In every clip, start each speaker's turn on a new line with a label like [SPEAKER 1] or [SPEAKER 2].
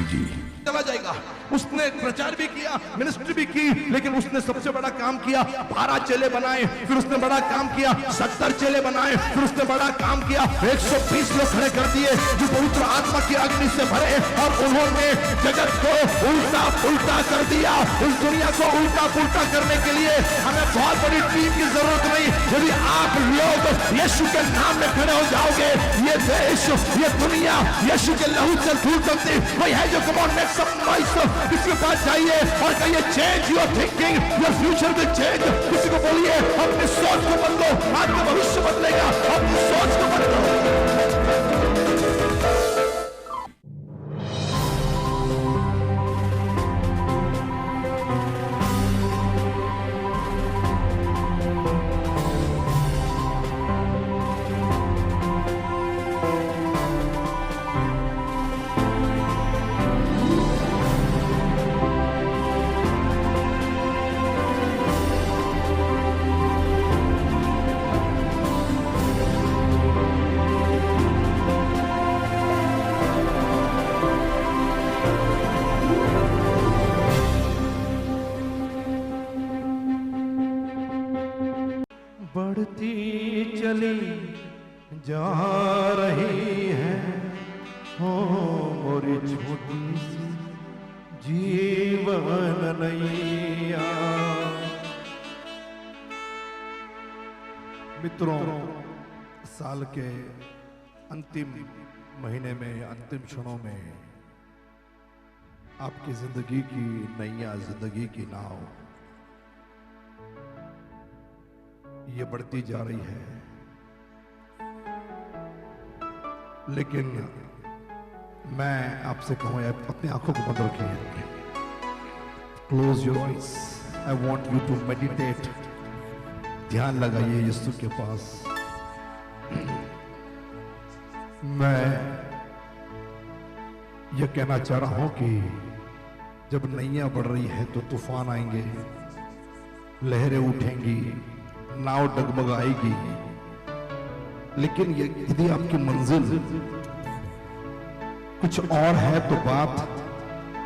[SPEAKER 1] जी चला जाएगा। उसने प्रचार भी किया, मिनिस्ट्री भी की, लेकिन उसने सबसे बड़ा काम किया, 12 चेले बनाए, फिर उसने बड़ा काम किया, 70 चेले बनाए, फिर उसने बड़ा काम किया, 120 लोग खड़े कर दिए जो पवित्र आत्मा की अग्नि से भरे, और उन्होंने जगत को उल्टा पुल्टा कर दिया। इस दुनिया को उल्टा पुल्टा करने के लिए हमें बहुत बड़ी टीम की जरूरत नहीं। यदि आप लोग यीशु के नाम में खड़े हो जाओगे, ये देश, ये दुनिया यीशु के लहू से धूल सकती वही है जो come on make some noise किसी के पास जाइए और कहिए change your thinking, your future will change. किसी को बोलिए अपनी सोच को बदलो, आपका भविष्य बदलेगा, अपनी सोच को बदलो।
[SPEAKER 2] बढ़ती चली जा रही है हो मोरी छोटी सी जीवन नैया। मित्रों, साल के अंतिम महीने में, अंतिम क्षणों में आपकी जिंदगी की नैया, जिंदगी की नाव ये बढ़ती जा रही है, लेकिन मैं आपसे कहूं अपनी आंखों को बंद रखिए, close your eyes, I want you to meditate, ध्यान लगाइए यीशु के पास। मैं ये कहना चाह रहा हूं कि जब नैया बढ़ रही है तो तूफान आएंगे, लहरें उठेंगी, नाव डगमगाएगी, लेकिन यदि आपकी मंजिल कुछ और है तो बात,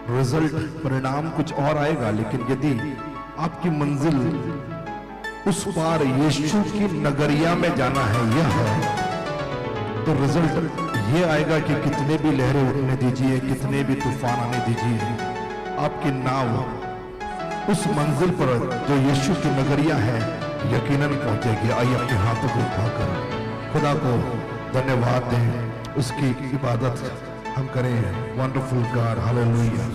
[SPEAKER 2] रिजल्ट, परिणाम कुछ और आएगा। लेकिन यदि आपकी मंजिल उस पार यीशु की नगरिया में जाना है, यह है, तो रिजल्ट ये आएगा कि कितने भी लहरें उठने दीजिए, कितने भी तूफान आने दीजिए, आपकी नाव उस मंजिल पर जो यीशु की नगरिया है यकीनन पहुंचेगी। आइए अपने हाथों को उठाकर खुदा को धन्यवाद दें, उसकी इबादत हम करें। Wonderful God, hallelujah,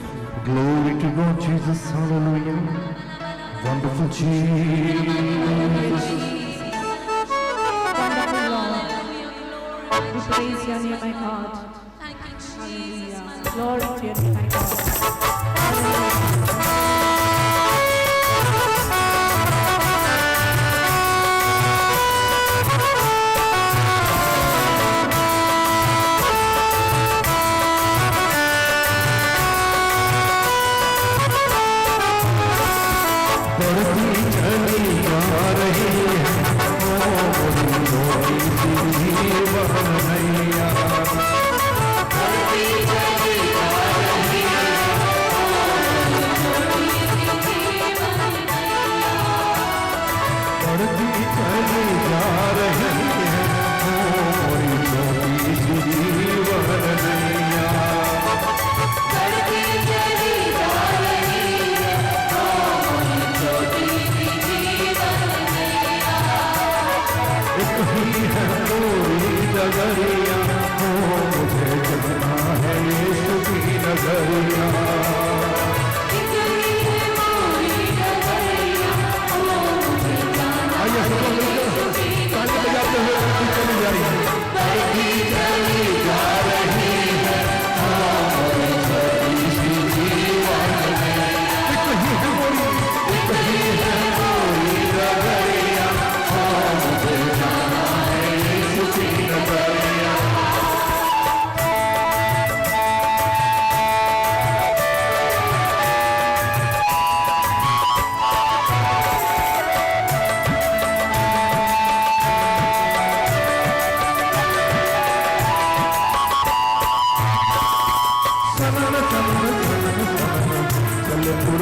[SPEAKER 2] glory to God Jesus, hallelujah, wonderful Jesus,
[SPEAKER 3] we praise your name, my God. Hallelujah. Glory to your name, my God. Hallelujah.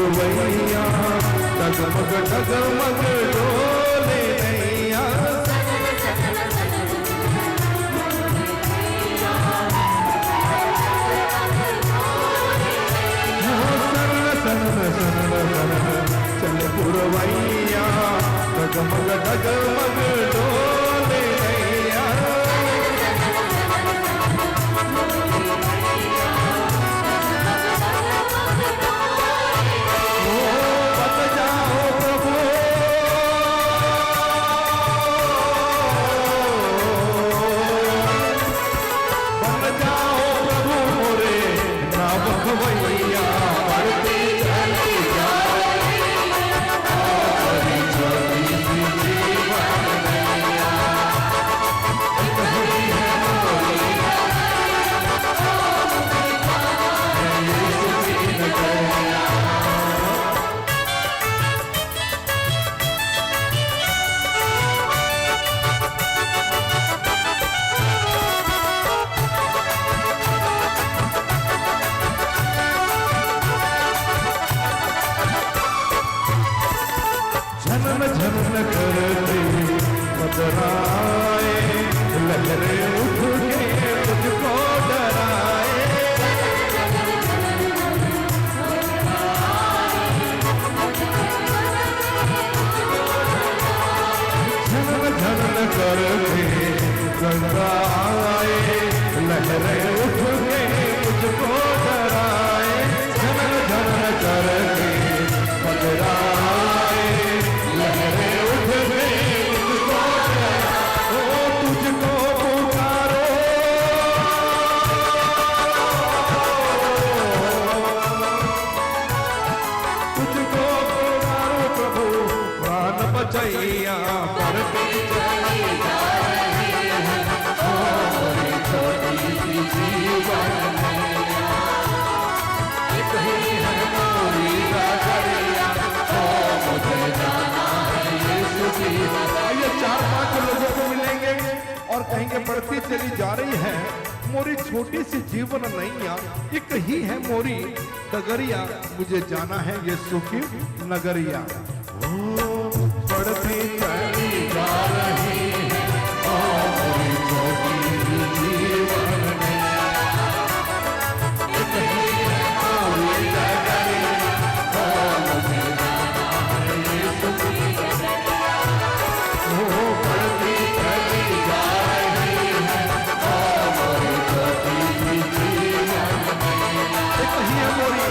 [SPEAKER 2] पुरवैया डगमग डगमग डोले नैया चल पुरवैया डगमग डगमग डोले नैया बच जाओ प्रभु बन जाओ प्रभु मोरे नाम खवैया बढ़ती चली झनन झनन करते बदराए लहरे उठ के मुझको डराए झनन झनन करते बदराए लहरे उठ के मुझको डराए झनन झनन करते बदराए लहरे उठ गए तुझको पुकारो तुझको पुकारो प्रभु प्राण बचैया बढ़ती चली जा रही है हमारी छोटी सी जीवन एक ही है मोरी नगरिया मुझे जाना है यीशु की नगरिया। 4-5 लोगों को मिलेंगे और कहेंगे बढ़ती चली जा रही है मोरी छोटी सी जीवन नैया एक ही है मोरी डगरिया मुझे जाना है यीशु की नगरिया। ओ बढ़ती चली जा रही है मोरी छोटी सी जीवन एक ही है मोरी डगरिया मुझे जाना है यीशु की नगरिया। ओ बढ़ती चली जा रही है मोरी छोटी सी जीवन एक ही है मोरी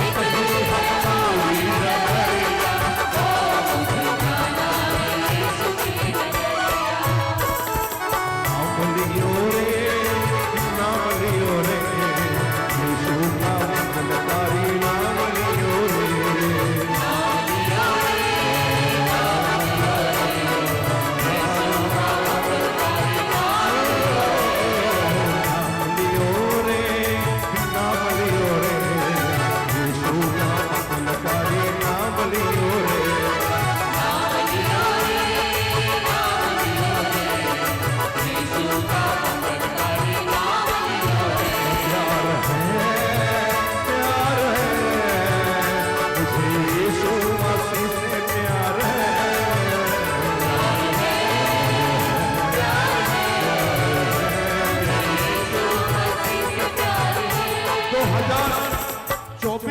[SPEAKER 2] एक ही है मोरी डगरिया मुझे जाना है यीशु की नगरिया। नाम लियो रे यीशु का मंगलकारी नाम लियो रे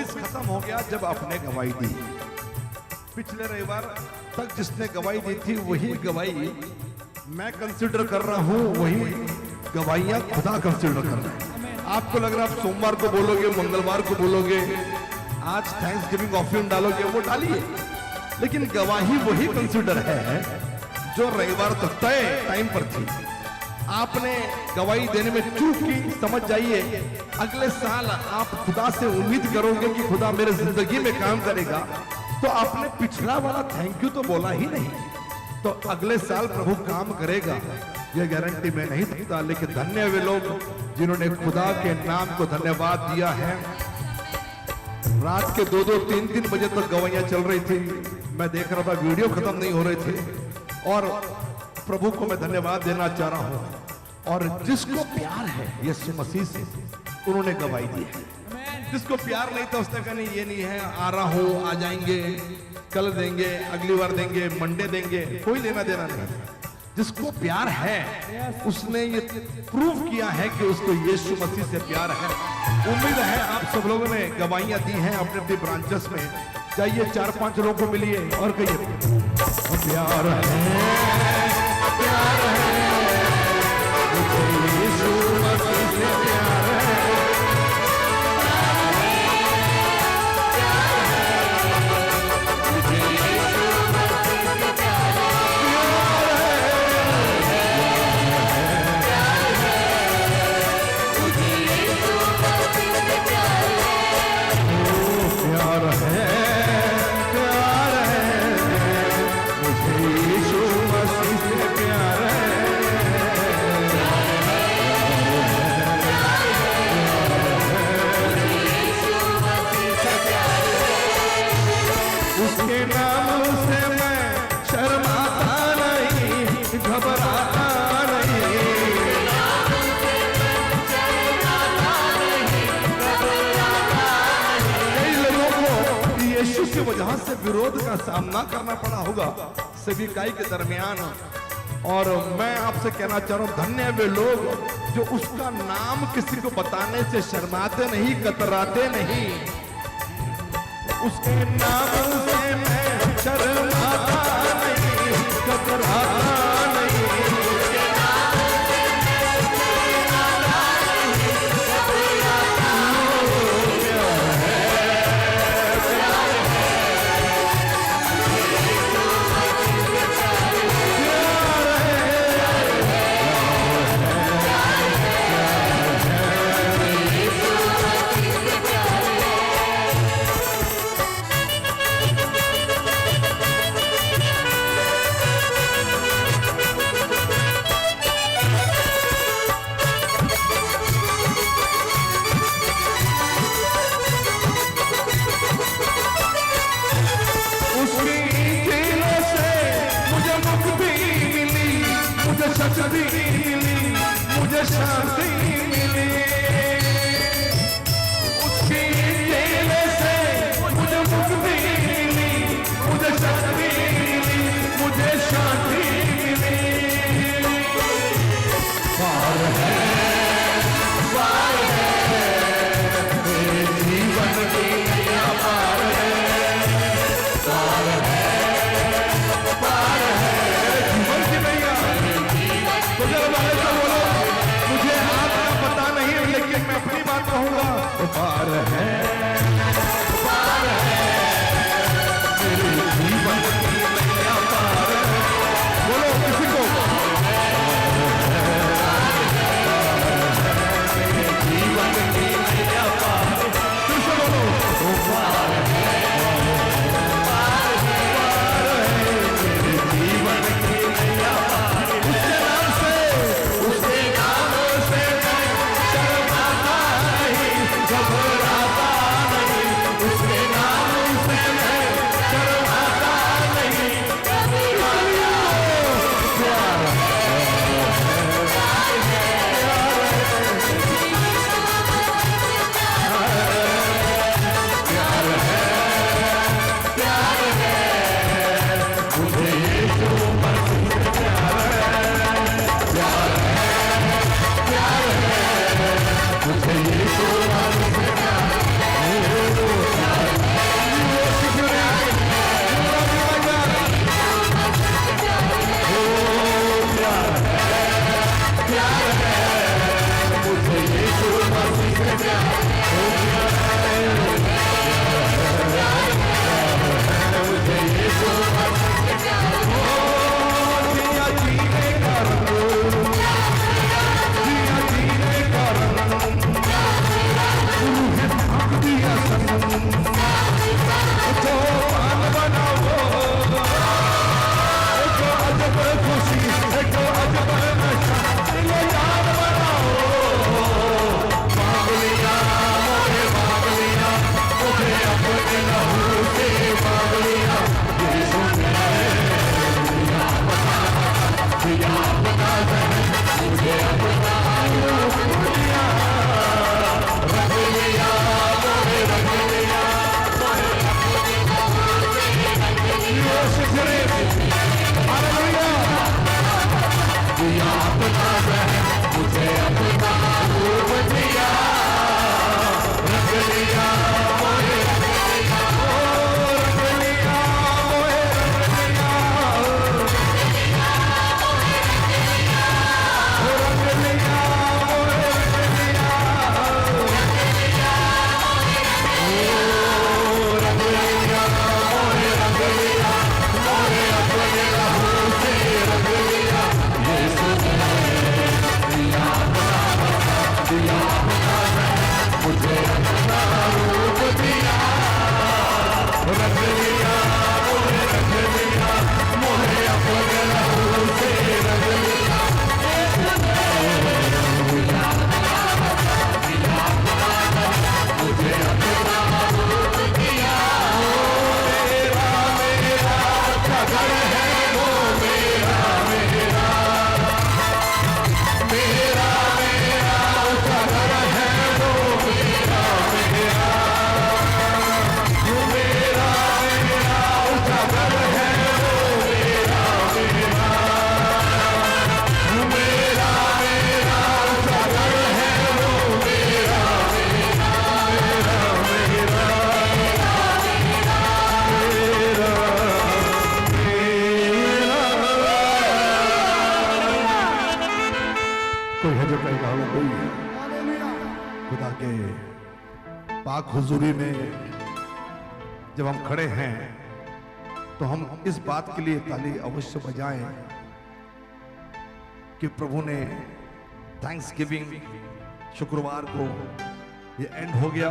[SPEAKER 2] खत्म हो गया जब आपने गवाही दी। पिछले रविवार तक जिसने गवाही दी थी वही गवाही मैं कंसिडर कर रहा हूं, वही गवाहियां खुदा कंसिडर कर रहा है। आपको लग रहा है आप सोमवार को बोलोगे, मंगलवार को बोलोगे, आज थैंक्स गिविंग ऑफरिंग डालोगे, वो डालिए, लेकिन गवाही वही कंसिडर है जो रविवार तक तय टाइम पर थी। आपने गवाही देने में चूक की, समझ जाइए अगले साल आप खुदा से उम्मीद करोगे कि खुदा मेरे जिंदगी में काम करेगा, तो आपने पिछला वाला थैंक यू तो बोला ही नहीं, तो अगले साल प्रभु काम करेगा ये गारंटी मैं नहीं सकता। लेकिन धन्य वे लोग जिन्होंने खुदा के नाम को धन्यवाद दिया है। रात के 2-2, 3-3 बजे तक गवाहियां चल रही थी, मैं देख रहा था वीडियो खत्म नहीं हो रहे थे, और प्रभु को मैं धन्यवाद देना चाह रहा हूं। और जिसको प्यार है यीशु मसीह से, उन्होंने गवाही दी है।
[SPEAKER 1] जिसको प्यार नहीं था उसने कहा नहीं ये नहीं है, आ रहा हूं, आ जाएंगे, कल देंगे, अगली बार देंगे, मंडे देंगे, कोई लेना देना नहीं। जिसको प्यार है उसने ये प्रूव किया है कि उसको यीशु मसीह से प्यार है। उम्मीद है आप सब लोगों ने गवाहियां दी हैं अपने अपने ब्रांचेस में। जाइए 4-5 लोगों को मिलिए और कहिए प्यार है, प्यार है, मुझे यीशु मसीह से प्यार है। उसके नाम से मैं शर्माता नहीं, घबराता नहीं। कई लोगों को यीशु की वजह से विरोध का सामना करना पड़ा होगा सेविकाई के दरमियान, और मैं आपसे कहना चाह रहा हूं धन्य वे लोग जो उसका नाम किसी को बताने से शर्माते नहीं, कतराते नहीं। उसके नाम से मैं शर्माता नहीं, घबराता नहीं। शक्ति मिली, मुझे शांति मिली, उसकी खेल से मुझे मुक्ति मिली, मुझे शक्ति मिली, मुझे शांति मिली। पार है, पार है, मेरे जीवन की नैया पार है, पार है, पार है, जीवन की नैया। तो जब वाले से बोलो मुझे आपका पता नहीं, लेकिन मैं अपनी बात कहूंगा, तो पार है, पार है, मेरे जीवन की नैया पार है। बोलो किसी को, मेरे जीवन की नैया पार है। फिर से बोलो, तो पार है, पार है, पार है, मेरे जीवन की नैया पार है। उसके नाम से मैं शर्माता नहीं, घबराता
[SPEAKER 2] कोई है जो कहेगा वो कोई है। खुदा के पाक हुजूरी में जब हम खड़े हैं तो हम इस बात के लिए ताली अवश्य बजाएं कि प्रभु ने थैंक्स गिविंग शुक्रवार को ये एंड हो गया।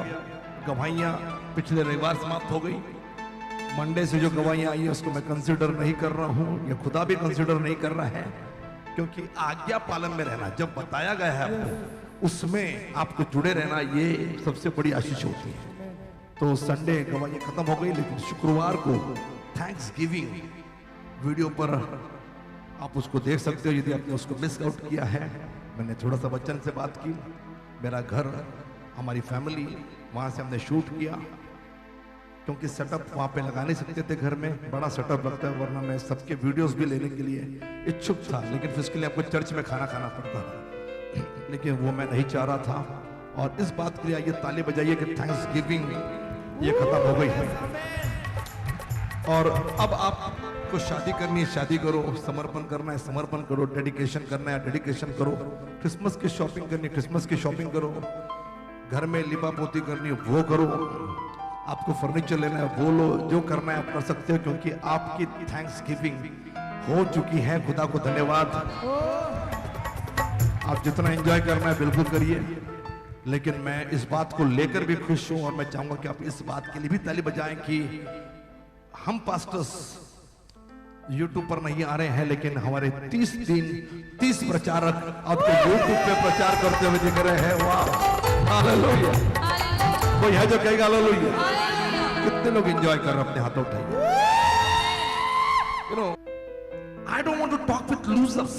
[SPEAKER 2] गवाहियां पिछले रविवार समाप्त हो गई। मंडे से जो गवाहियां आई है उसको मैं कंसिडर नहीं कर रहा हूं, या खुदा भी कंसिडर नहीं कर रहा है, क्योंकि आज्ञा पालन में रहना, जब बताया गया है आपको उसमें आपको जुड़े रहना, ये सबसे बड़ी आशीष होती है। तो संडे गवाहियां खत्म हो गई, लेकिन शुक्रवार को थैंक्स गिविंग वीडियो पर आप उसको देख सकते हो यदि आपने उसको मिस आउट किया है। मैंने थोड़ा सा बच्चन से बात की, मेरा घर, हमारी फैमिली, वहां से हमने शूट किया, क्योंकि सेटअप वहां पे लगा नहीं सकते थे घर में, बड़ा सेटअप लगता है, वरना मैं सबके वीडियोस भी लेने के लिए इच्छुक था, लेकिन फिर उसके लिए आपको चर्च में खाना खाना पड़ता था, लेकिन वो मैं नहीं चाह रहा था। और इस बात के लिए आइए ताली बजाइए कि थैंक्स गिविंग ये खत्म हो गई है। और अब आपको शादी करनी है, शादी करो, समर्पण करना है, समर्पण करो, डेडिकेशन करना है, डेडिकेशन करो, क्रिसमस की शॉपिंग करनी है, क्रिसमस की शॉपिंग करो, घर में लिपा पोती करनी है वो करो, आपको फर्नीचर लेना है वो लो, जो करना है आप कर सकते हो, क्योंकि आपकी थैंक्स गिविंग हो चुकी है। खुदा को धन्यवाद। आप जितना एंजॉय करना है बिल्कुल करिए, लेकिन मैं इस बात को लेकर भी खुश हूं, और मैं चाहूंगा कि आप इस बात के लिए भी ताली बजाएं कि हम पास्टर्स यूट्यूब पर नहीं आ रहे हैं, लेकिन हमारे 30 प्रचारक आपको यूट्यूब पे प्रचार करते हुए दिख रहे हैं। वाह, हालेलुया। कोई है जो कहेगा हालेलुया? कितने लोग एंजॉय कर रहे हैं? अपने हाथों उठाइए। You know, I don't want to talk with losers.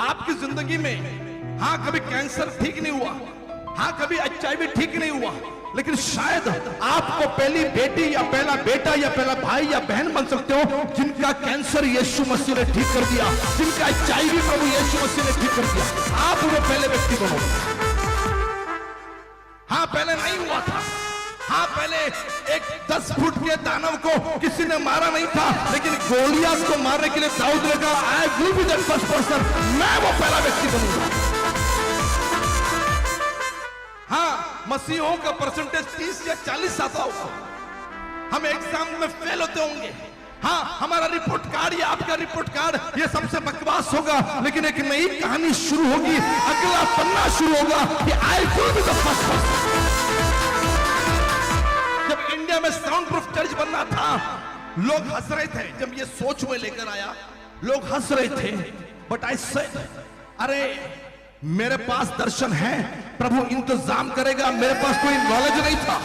[SPEAKER 2] आपकी जिंदगी में हाँ कभी कैंसर ठीक नहीं हुआ, हाँ कभी HIV ठीक नहीं हुआ, लेकिन शायद आपको पहली बेटी या पहला बेटा या पहला भाई या बहन बन सकते हो जिनका कैंसर यीशु मसीह ने ठीक कर दिया, जिनका HIV प्रभु यीशु मसीह ने ठीक कर दिया। आप वो पहले व्यक्ति बनोगे। हाँ पहले नहीं हुआ था, हाँ पहले एक 10 फुट के दानव को किसी ने मारा नहीं था, लेकिन गोलियत को मारने के लिए दाऊद ने कहा आई will be the first person, मैं वो पहला व्यक्ति बनूंगा। हाँ मसीहों का परसेंटेज 30 या 40 आता होगा, हम एग्जाम में फेल होते होंगे, हाँ हमारा रिपोर्ट कार्ड या आपका रिपोर्ट कार्ड ये सबसे बकवास होगा, लेकिन एक नई कहानी शुरू होगी, अगला पन्ना शुरू होगा कि आई will be the first person. जब इंडिया में साउंड प्रूफ चर्च बनना था, लोग हंस रहे थे, जब ये सोच में लेकर आया लोग हंस रहे थे, बट आई सेड अरे मेरे पास दर्शन है, प्रभु इंतजाम करेगा, मेरे पास कोई नॉलेज नहीं था,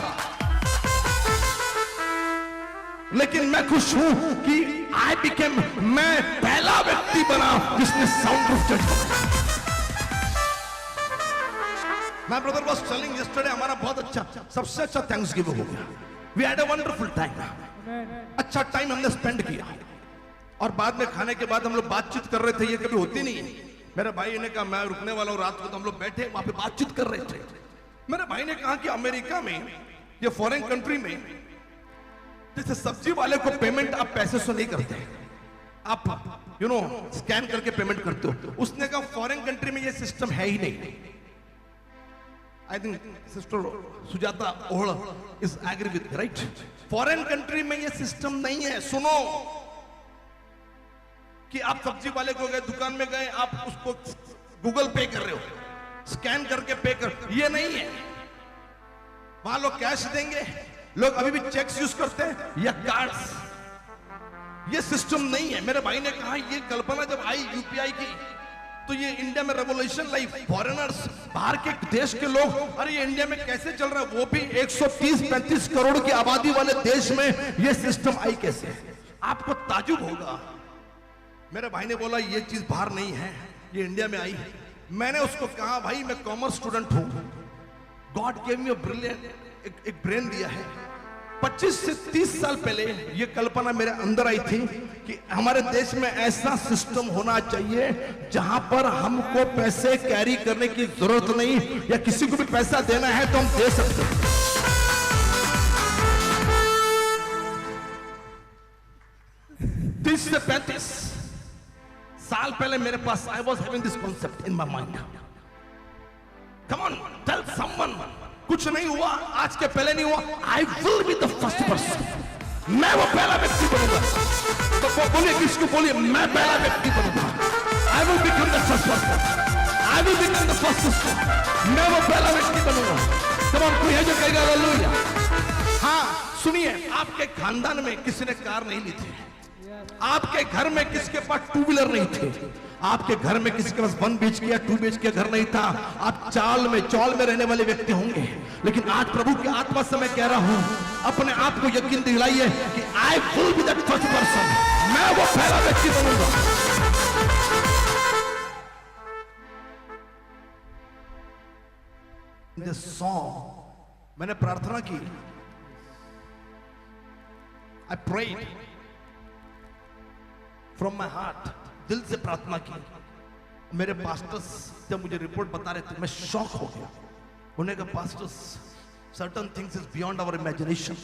[SPEAKER 2] लेकिन मैं खुश हूं कि आई बिकेम, मैं पहला व्यक्ति बना जिसने साउंड प्रूफ चर्च बनाया। My brother was telling yesterday, हमारा बहुत अच्छा, सबसे अच्छा थैंक्स गिविंग हो गया। We had a wonderful time, अच्छा टाइम हमने स्पेंड किया।
[SPEAKER 1] और बाद में खाने के बाद हम लोग बातचीत कर रहे थे, ये कभी होती नहीं है। मेरे भाई ने कहा मैं रुकने वाला हूँ रात को, तो हम लोग बैठे वहां पे बातचीत कर रहे थे। मेरे भाई ने कहा कि अमेरिका में ये फॉरेन कंट्री में जैसे सब्जी वाले को पेमेंट आप पैसे से नहीं करते, आप स्कैन करके पेमेंट करते हो। उसने कहा फॉरेन कंट्री में ये सिस्टम है ही नहीं। आई थिंक सिस्टर सुजाता ओहड़ is agree with right. Foreign country में ये सिस्टम नहीं है। सुनो कि आप सब्जी वाले को गए, दुकान में गए, आप उसको गूगल पे कर रहे हो, स्कैन करके पे कर, ये नहीं है। वहां लोग कैश देंगे, लोग अभी भी चेक्स यूज करते हैं या कार्ड्स। ये सिस्टम नहीं है। मेरे भाई ने कहा ये कल्पना जब आई यूपीआई की, तो ये इंडिया में रेवोल्यूशन लाई। फॉरेनर्स, बाहर के देश के लोग, अरे ये इंडिया में कैसे चल रहा है, वो भी 130-35 करोड़ की आबादी वाले देश में ये सिस्टम आई कैसे? आपको ताजुब होगा। मेरे भाई ने बोला ये चीज बाहर नहीं है, ये इंडिया में आई है। मैंने उसको कहा भाई मैं कॉमर्स स्टूडेंट हूं, God gave me a brilliant, एक ब्रेन दिया है। 25 से 30 साल पहले ये कल्पना मेरे अंदर आई थी कि हमारे देश में ऐसा सिस्टम होना चाहिए जहां पर हमको पैसे कैरी करने की जरूरत नहीं, या किसी को भी पैसा देना है तो हम दे सकते हैं। 30 से 35 साल पहले मेरे पास I was having this concept in my mind. Come on tell someone. कुछ नहीं हुआ, आज के पहले नहीं हुआ। I will be the first person, मैं वो पहला व्यक्ति बनूंगा। तो बोलिए, किसको बोलिए, मैं पहला व्यक्ति बनूंगा। I will become the first person, I will become the first person, मैं वो पहला व्यक्ति बनूंगा। कम ऑन, कोई है जो कहेगा हालेलुया? हाँ सुनिए, आपके खानदान में किसी ने कार नहीं ली थी, आपके घर में किसके पास टू व्हीलर नहीं थे, आपके घर में किसी के पास 1 BHK या 2 BHK घर नहीं था। आप चौल में रहने वाले व्यक्ति होंगे, लेकिन आज प्रभु की आत्मा से मैं कह रहा हूं, अपने आप को यकीन दिलाइए कि आई will B that first person, मैं वो पहला व्यक्ति बनूंगा। दिस सॉन्ग मैंने प्रार्थना की, I prayed from my heart, दिल से प्रार्थना की। मेरे पास्टर्स जब मुझे रिपोर्ट बता रहे थे, मैं शॉक हो गया। उन्होंने कहा pastors, certain things is beyond our imagination,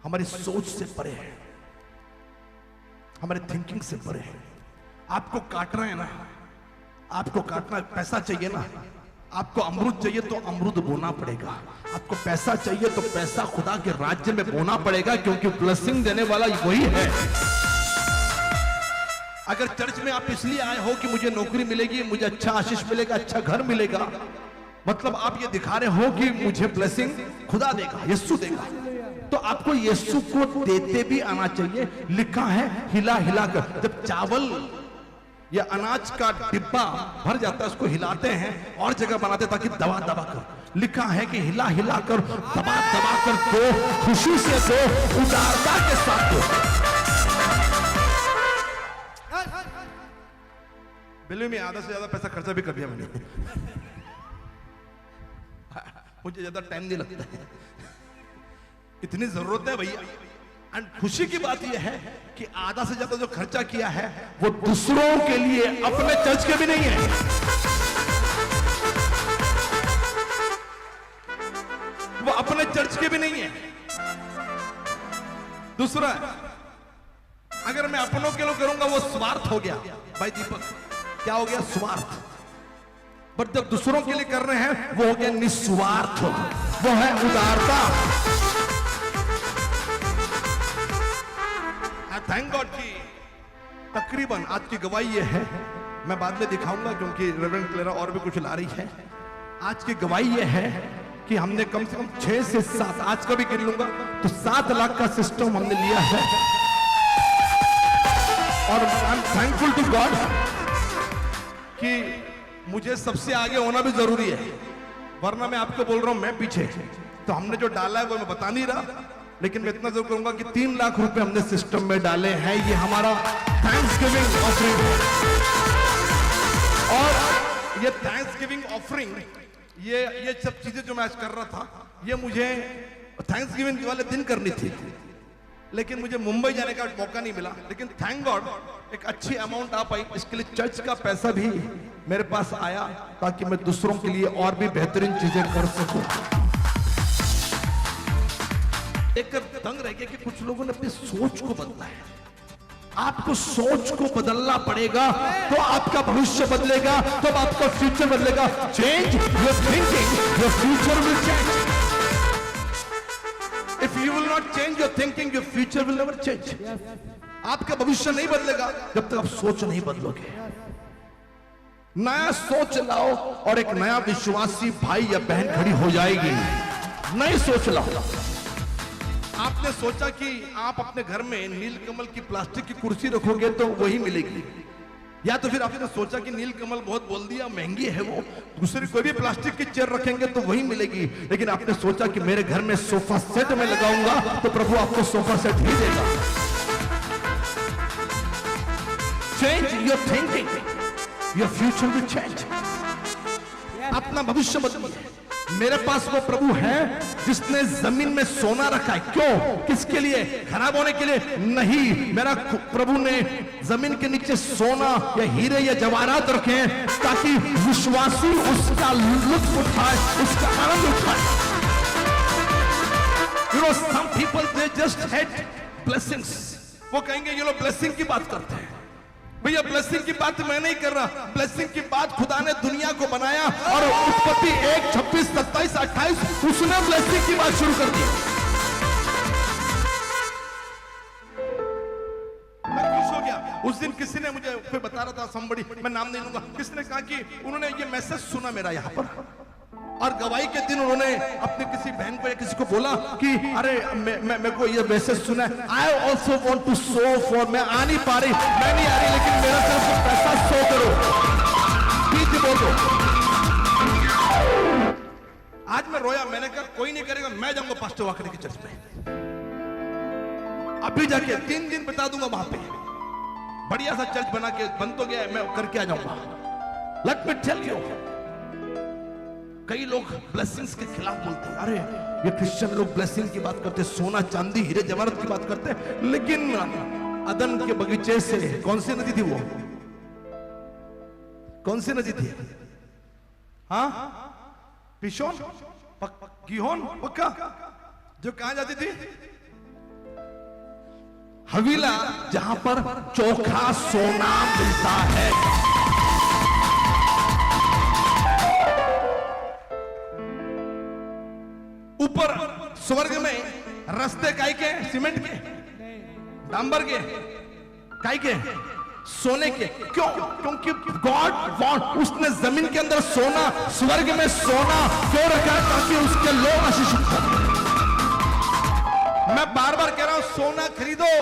[SPEAKER 1] हमारी सोच से परे है, हमारे थिंकिंग से परे है। आपको काटना है ना, आपको काटना, पैसा चाहिए ना, आपको अमरूद चाहिए तो अमरूद बोना पड़ेगा। आपको पैसा चाहिए तो पैसा खुदा के राज्य में बोना पड़ेगा, क्योंकि ब्लेसिंग देने वाला वही है। अगर चर्च में आप इसलिए आए हो कि मुझे नौकरी मिलेगी, मुझे अच्छा आशीष मिलेगा, अच्छा घर मिलेगा, मतलब आप ये दिखा रहे हो कि मुझे ब्लेसिंग खुदा देगा, यीशु देगा। तो आपको यीशु को देते भी आना चाहिए। लिखा है हिला हिला कर, जब चावल या अनाज का डिब्बा भर जाता है, उसको हिलाते हैं और जगह बनाते ताकि दबा दबा कर। लिखा है कि हिला हिला कर, दबा दबा कर दो, खुशी से दो, उदारता के साथ दो। बिल्ली में आधा से ज्यादा पैसा खर्चा भी कर दिया मैंने। मुझे ज्यादा टाइम नहीं लगता है, इतनी जरूरत है भैया। एंड खुशी की बात यह है कि आधा से ज्यादा जो खर्चा किया है वो दूसरों के लिए, अपने चर्च के भी नहीं है। वो अपने चर्च के भी नहीं है। दूसरा, अगर मैं अपनों के लिए करूंगा वो स्वार्थ हो गया। भाई दीपक, क्या हो गया? स्वार्थ। बट जब दूसरों के लिए कर रहे हैं वो हो गया निस्वार्थ, वो है उदारता। थैंक गॉड की तकरीबन आज की गवाही ये है, मैं बाद में दिखाऊंगा क्योंकि रेवरेंड क्लेरा और भी कुछ ला रही है। आज की गवाही ये है कि हमने कम से कम 6 से 7, आज का भी गिन लूंगा तो 7 लाख का सिस्टम हमने लिया है। और I am thankful to God कि मुझे सबसे आगे होना भी जरूरी है, वरना मैं आपको बोल रहा हूं मैं पीछे। तो हमने जो डाला है वो मैं बता नहीं रहा, लेकिन मैं इतना जरूर कहूंगा कि 3 लाख रुपए हमने सिस्टम में डाले हैं। ये हमारा थैंक्सगिविंग ऑफरिंग है। और ये थैंक्सगिविंग ऑफरिंग, ये सब चीजें जो मैं आज कर रहा था, ये मुझे थैंक्सगिविंग वाले दिन करनी थी, लेकिन मुझे मुंबई जाने का मौका नहीं मिला। लेकिन थैंक गॉड एक अच्छी अमाउंट आ पाई, इसके लिए चर्च का पैसा भी मेरे पास आया ताकि मैं दूसरों के लिए और भी बेहतरीन चीजें कर सकूं। एक दंग रह गया कि कुछ लोगों ने अपनी सोच को बदला है। आपको सोच को बदलना पड़ेगा तो आपका भविष्य बदलेगा, तो आपका फ्यूचर बदलेगा। Change your thinking, your future will change. If you will not change your thinking, your future will never change. आपका भविष्य नहीं बदलेगा जब तक आप सोच नहीं बदलोगे। नया सोच लाओ और एक नया विश्वासी भाई या बहन खड़ी हो जाएगी। नई सोच लाओ। आपने सोचा कि आप अपने घर में नीलकमल की प्लास्टिक की कुर्सी रखोगे तो वही मिलेगी, या तो फिर आपने सोचा कि नीलकमल बहुत बोल दिया महंगी है, वो दूसरी कोई भी प्लास्टिक की चेयर रखेंगे तो वही मिलेगी। लेकिन आपने सोचा कि मेरे घर में सोफा सेट में लगाऊंगा तो प्रभु आपको सोफा सेट ही देगा। Change your thinking, your future will change. अपना भविष्य बदलिए। मेरे पास वो प्रभु है जिसने जमीन में सोना रखा है। क्यों? किसके लिए? खराब होने के लिए नहीं। मेरा प्रभु ने जमीन के नीचे सोना या हीरे या जवाहरात रखे हैं ताकि विश्वासी उसका लुत्फ उठाए, उसका आनंद उठाए। You know, some people they just hate blessings. वो कहेंगे ये लोग ब्लेसिंग की बात करते हैं। भैया ब्लेसिंग की बात मैं नहीं कर रहा। ब्लेसिंग की बात खुदा ने दुनिया को बनाया और उत्पत्ति 1, 26, 27, 28 उसने ब्लेसिंग की बात शुरू कर दी। मैं खुश हो गया। उस दिन किसी ने मुझे फिर बता रहा था, somebody, मैं नाम नहीं लूंगा, किसने कहा कि उन्होंने ये मैसेज सुना मेरा यहाँ पर और गवाही के दिन उन्होंने अपने किसी बहन को या किसी को बोला कि अरे मेरे को ये मैसेज सुना है। I also want to so for, मैं आ नहीं पा रही, मैं नहीं आ रही, लेकिन मेरा तरफ पैसा सो करो, प्लीज बोल दो। आज मैं रोया, मैंने कहा कोई नहीं करेगा, मैं जाऊंगा पास्टर वाकरे की चर्च में। अभी जाके 3 दिन बिता दूंगा वहां पे, बढ़िया सा चर्च बना के, बन तो गया है, मैं करके आ जाऊंगा। लेट मी टेल यू, कई लोग ब्लेसिंग्स के खिलाफ बोलते हैं। अरे ये क्रिश्चियन लोग ब्लेसिंग की बात करते हैं, सोना चांदी हीरे जवाहरात की बात करते हैं, लेकिन अदन के बगीचे से कौन सी नदी थी वो? कौन सी नदी थी? हाँ, पिशोन, गिहोन, पक्का, जो कहां जाती थी? हवीला, जहां पर चोखा सोना मिलता है। ऊपर स्वर्ग में रास्ते काई के? सीमेंट के, डांबर के, काई के? सोने के। क्यों? क्योंकि गॉड वांट, उसने जमीन के अंदर सोना, स्वर्ग में सोना क्यों रखा है? ताकि उसके लोग आशीषित हो। मैं बार बार कह रहा हूं सोना खरीदो,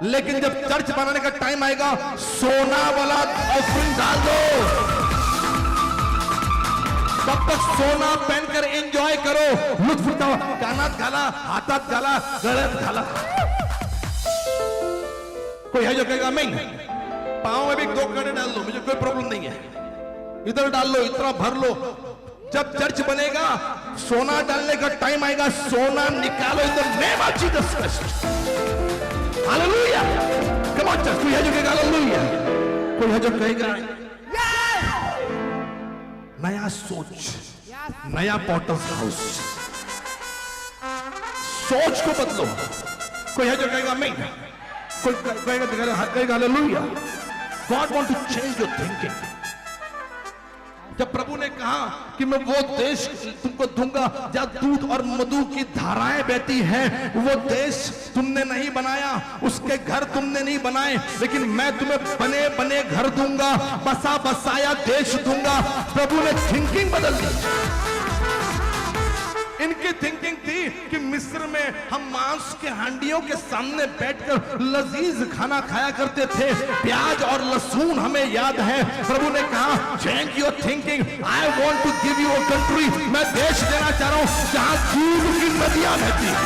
[SPEAKER 1] लेकिन जब चर्च बनाने का टाइम आएगा सोना वाला ऑफरिंग डाल दो। तब तक सोना पहनकर एंजॉय करो, लुत्फ उठाओ, कानात घाला, हाथात घाला, गलत घाला। कोई है जो कहेगा नहीं, पांव में भी 2 कड़े डाल लो, मुझे कोई प्रॉब्लम नहीं है, इधर डाल लो, इतना भर लो। जब चर्च बनेगा सोना डालने का टाइम आएगा, सोना निकालो इन the name of Jesus Christ. Hallelujah. Come on church, कोई है जो कहेगा हालेलुया? कोई है जो कहेगा नया सोच, नया पॉटर्स हाउस। सोच को बदलो। कोई है जो कहेगा नहीं, कोई कहेगा hallelujah. God want to change your thinking. जब प्रभु ने कहा कि मैं वो देश तुमको दूंगा जहां दूध और मधु की धाराएं बहती हैं, वो देश तुमने नहीं बनाया, उसके घर तुमने नहीं बनाए, लेकिन मैं तुम्हें बने बने घर दूंगा, बसा बसाया देश दूंगा। प्रभु ने थिंकिंग बदल दी। इनकी थिंकिंग थी कि मिस्र में हम मांस के हांडियों के सामने बैठकर लजीज खाना खाया करते थे, प्याज और लहसुन हमें याद है। प्रभु ने कहा change your thinking, I want to give you a country, मैं देश देना चाह रहा हूं जहां दूध की नदियां बहती हैं।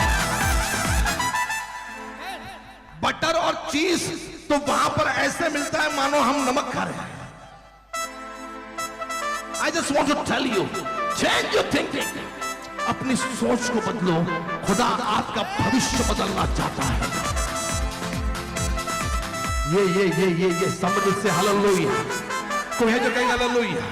[SPEAKER 1] बटर और चीज तो वहां पर ऐसे मिलता है मानो हम नमक खा रहे हैं। I just want to tell you, change your thinking. अपनी सोच को बदलो, खुदा आपका भविष्य बदलना चाहता है। ये समझ से हालेलुया। कोई है जो कहेगा हालेलुया।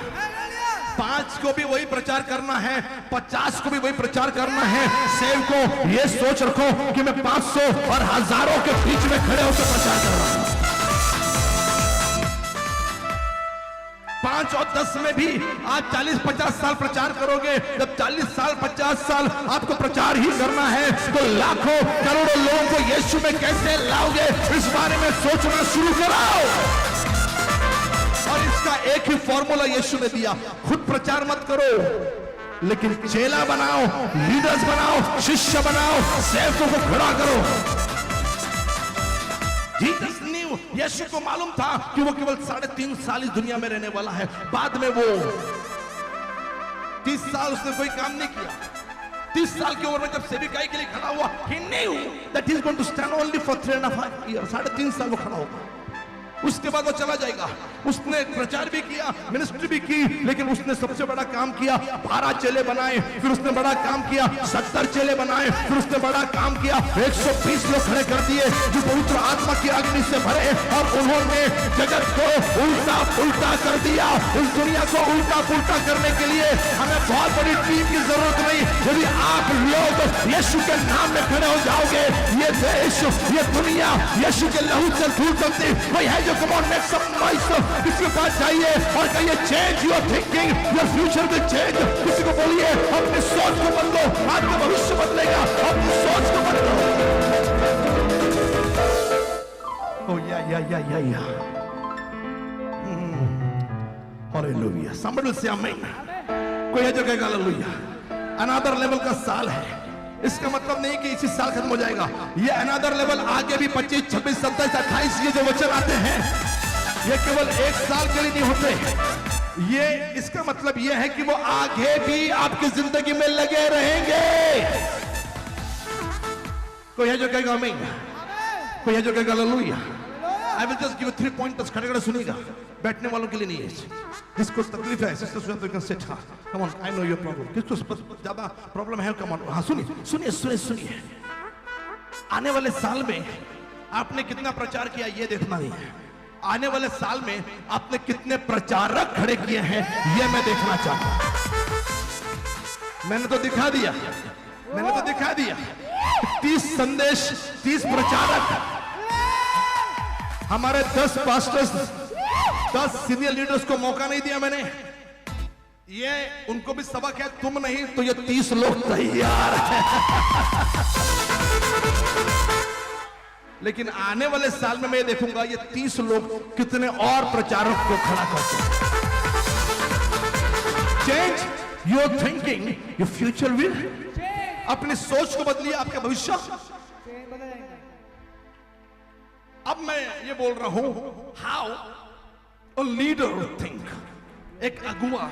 [SPEAKER 1] 5 को भी वही प्रचार करना है, 50 को भी वही प्रचार करना है। सेव को ये सोच रखो कि मैं 500 और हजारों के बीच में खड़े होकर प्रचार कर रहा हूं। 5 और 10 में भी आप 40-50 साल प्रचार करोगे। जब 40 साल 50 साल आपको प्रचार ही करना है तो लाखों करोड़ों लोगों को यीशु में कैसे लाओगे, इस बारे में सोचना शुरू कराओ। और इसका एक ही फॉर्मूला यीशु ने दिया, खुद प्रचार मत करो, लेकिन चेला बनाओ, लीडर्स बनाओ, शिष्य बनाओ, सेवकों को खड़ा करो। जीसस न्यू, यीशु को मालूम था कि वो केवल 3.5 साल इस दुनिया में रहने वाला है। बाद में वो 30 साल उसने कोई काम नहीं किया। 30 साल की उम्र में जब सेविकाई के लिए खड़ा हुआ, he knew that he is going to stand only for 3.5 years। 3.5 साल वो खड़ा होगा, उसके बाद वो चला जाएगा। उसने प्रचार भी किया, मिनिस्ट्री भी की, लेकिन उसने सबसे बड़ा काम किया, 12 चेले बनाए। फिर उसने बड़ा काम किया, 70 चेले बनाए। फिर उसने बड़ा काम किया, 120 लोग खड़े कर दिए जो पवित्र आत्मा की अग्नि से भरे, और उन्होंने जगत को उल्टा पुल्टा कर दिया। इस दुनिया को उल्टा पुल्टा करने के लिए हमें बहुत बड़ी टीम की जरूरत नहीं। यदि आप लोग यीशु के नाम में खड़े हो जाओगे, ये देश, ये दुनिया यीशु के लहू से धूल सकती। कोई है जो come on make some noise, किसी के पास जाइए और कहिए change your thinking, your future will change। किसी को बोलिए अपनी सोच को बदलो, आपका भविष्य बदलेगा। अपनी सोच को बदलो। Oh yeah। Hallelujah। Somebody will say amen। कोई है जो कहेगा हालेलुया। अनदर लेवल का साल है, इसका मतलब नहीं कि इसी साल खत्म हो जाएगा। ये अनदर लेवल आगे भी 25, 26, 27, 28 ये जो वचन आते हैं, ये केवल 1 साल के लिए नहीं होते। ये इसका मतलब ये है कि वो आगे भी आपकी जिंदगी में लगे रहेंगे। कोई है जो कहेगा आमीन, कोई है जो कहेगा hallelujah. I will just give 3 pointers, खड़े-खड़े सुनिएगा, बैठने वालों के लिए नहीं है। जिसको तकलीफ है, सिस्टर सुनिए, कैन सिट। हाँ, come on, I know your problem. किसको ज्यादा प्रॉब्लम है, कम ऑन। हाँ, सुनिए। आने वाले साल में आपने कितना प्रचार किया ये देखना नहीं है। आने वाले साल में आपने कितने प्रचारक खड़े किए हैं ये मैं देखना चाहता हूं। मैंने तो दिखा दिया 30 संदेश, 30 प्रचारक, हमारे 10 पास्टर्स, 10 सीनियर लीडर्स को मौका नहीं दिया मैंने। ये उनको भी सबक है, तुम नहीं तो ये 30 लोग तैयार हैं। लेकिन आने वाले साल में मैं देखूंगा ये 30 लोग कितने और प्रचारक को खड़ा करते हैं। Change your thinking, your future will. अपनी सोच को बदलिए, आपका भविष्य। अब मैं ये बोल रहा हूं, हाउ a leader think, एक अगुआ।